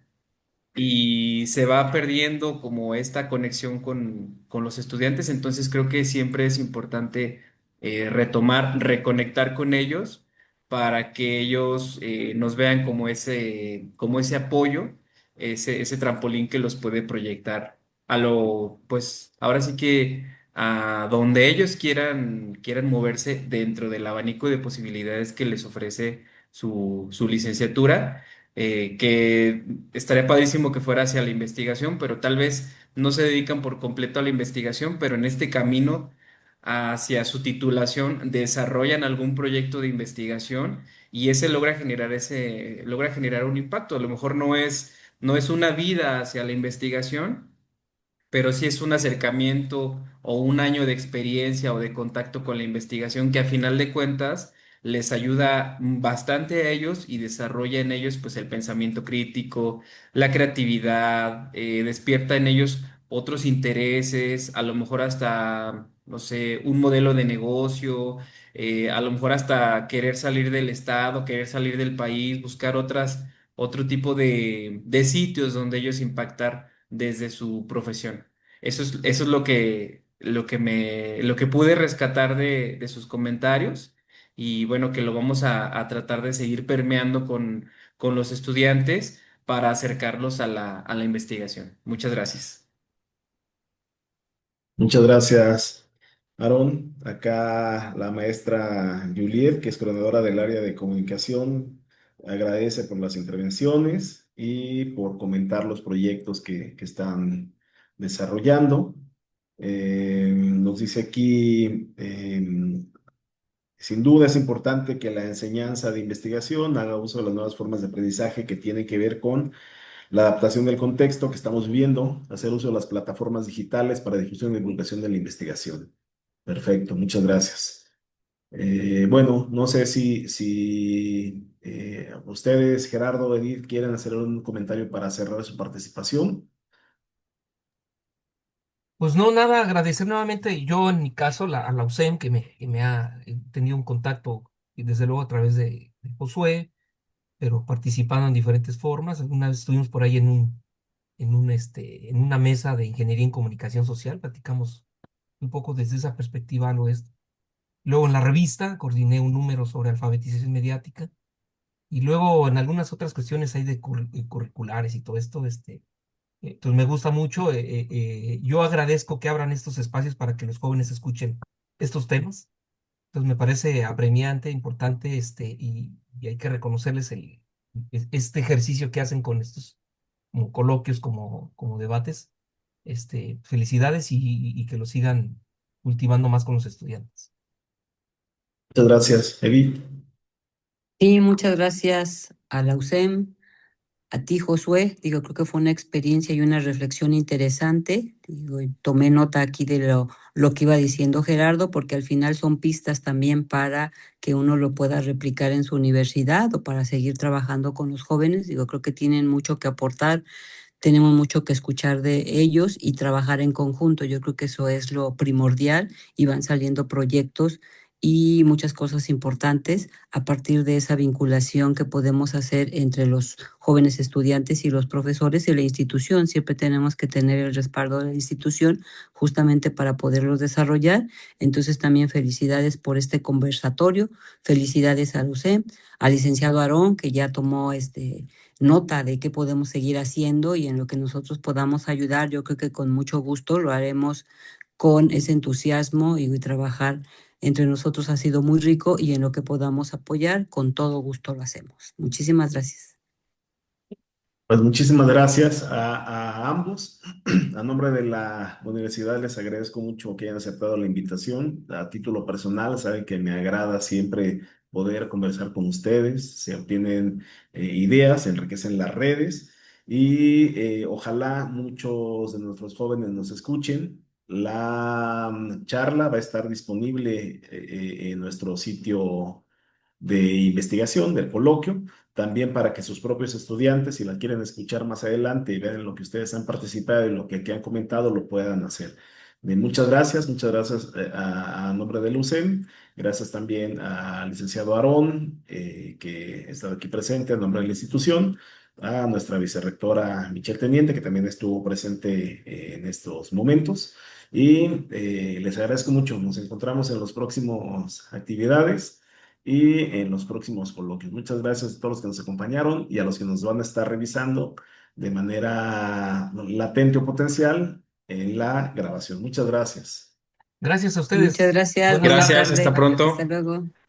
y se va perdiendo como esta conexión con los estudiantes, entonces creo que siempre es importante retomar, reconectar con ellos para que ellos nos vean como ese apoyo, ese trampolín que los puede proyectar a lo, pues ahora sí que a donde ellos quieran moverse dentro del abanico de posibilidades que les ofrece su licenciatura, que estaría padrísimo que fuera hacia la investigación, pero tal vez no se dedican por completo a la investigación, pero en este camino hacia su titulación desarrollan algún proyecto de investigación y ese logra generar un impacto. A lo mejor no es una vida hacia la investigación, pero sí es un acercamiento o un año de experiencia o de contacto con la investigación que a final de cuentas les ayuda bastante a ellos y desarrolla en ellos pues el pensamiento crítico, la creatividad, despierta en ellos otros intereses, a lo mejor hasta, no sé, un modelo de negocio, a lo mejor hasta querer salir del estado, querer salir del país, buscar otro tipo de sitios donde ellos impactar desde su profesión. Eso es lo que pude rescatar de sus comentarios y bueno, que lo vamos a tratar de seguir permeando con los estudiantes para acercarlos a a la investigación. Muchas gracias. Muchas gracias, Aaron. Acá la maestra Juliet, que es coordinadora del área de comunicación, agradece por las intervenciones y por comentar los proyectos que están desarrollando. Nos dice aquí, sin duda es importante que la enseñanza de investigación haga uso de las nuevas formas de aprendizaje que tienen que ver con la adaptación del contexto que estamos viviendo, hacer uso de las plataformas digitales para difusión y divulgación de la investigación. Perfecto, muchas gracias. Bueno, no sé si ustedes, Gerardo, Edith, quieren hacer un comentario para cerrar su participación. Pues no, nada, agradecer nuevamente yo en mi caso a la USEM que me ha tenido un contacto y desde luego a través de Josué, pero participando en diferentes formas. Alguna vez estuvimos por ahí en una mesa de ingeniería en comunicación social, platicamos un poco desde esa perspectiva al oeste. Luego en la revista coordiné un número sobre alfabetización mediática y luego en algunas otras cuestiones ahí de curriculares y todo esto, pues me gusta mucho. Yo agradezco que abran estos espacios para que los jóvenes escuchen estos temas. Entonces me parece apremiante, importante, y hay que reconocerles este ejercicio que hacen con estos como coloquios, como debates. Felicidades y que lo sigan cultivando más con los estudiantes. Muchas gracias, Edith. Sí, muchas gracias a la USEM, a ti, Josué. Digo, creo que fue una experiencia y una reflexión interesante. Digo, y tomé nota aquí de lo que iba diciendo Gerardo, porque al final son pistas también para que uno lo pueda replicar en su universidad o para seguir trabajando con los jóvenes. Digo, creo que tienen mucho que aportar tenemos mucho que escuchar de ellos y trabajar en conjunto. Yo creo que eso es lo primordial y van saliendo proyectos y muchas cosas importantes a partir de esa vinculación que podemos hacer entre los jóvenes estudiantes y los profesores y la institución. Siempre tenemos que tener el respaldo de la institución justamente para poderlos desarrollar. Entonces también felicidades por este conversatorio, felicidades a Lucem, al licenciado Aarón, que ya tomó nota de qué podemos seguir haciendo y en lo que nosotros podamos ayudar. Yo creo que con mucho gusto lo haremos con ese entusiasmo y trabajar entre nosotros ha sido muy rico y en lo que podamos apoyar, con todo gusto lo hacemos. Muchísimas gracias. Pues muchísimas gracias a ambos. A nombre de la universidad les agradezco mucho que hayan aceptado la invitación. A título personal, saben que me agrada siempre poder conversar con ustedes. Se obtienen ideas, se enriquecen las redes y ojalá muchos de nuestros jóvenes nos escuchen. La charla va a estar disponible en nuestro sitio de investigación, del coloquio, también para que sus propios estudiantes, si la quieren escuchar más adelante y vean lo que ustedes han participado y lo que aquí han comentado, lo puedan hacer. Muchas gracias a nombre del UCEM, gracias también al licenciado Aarón, que ha estado aquí presente a nombre de la institución, a nuestra vicerrectora Michelle Teniente, que también estuvo presente en estos momentos, y les agradezco mucho. Nos encontramos en las próximas actividades y en los próximos coloquios. Muchas gracias a todos los que nos acompañaron y a los que nos van a estar revisando de manera latente o potencial en la grabación. Muchas gracias. Gracias a ustedes. Muchas gracias. Buenas Buena Gracias, tardes. hasta tarde. Hasta pronto. luego.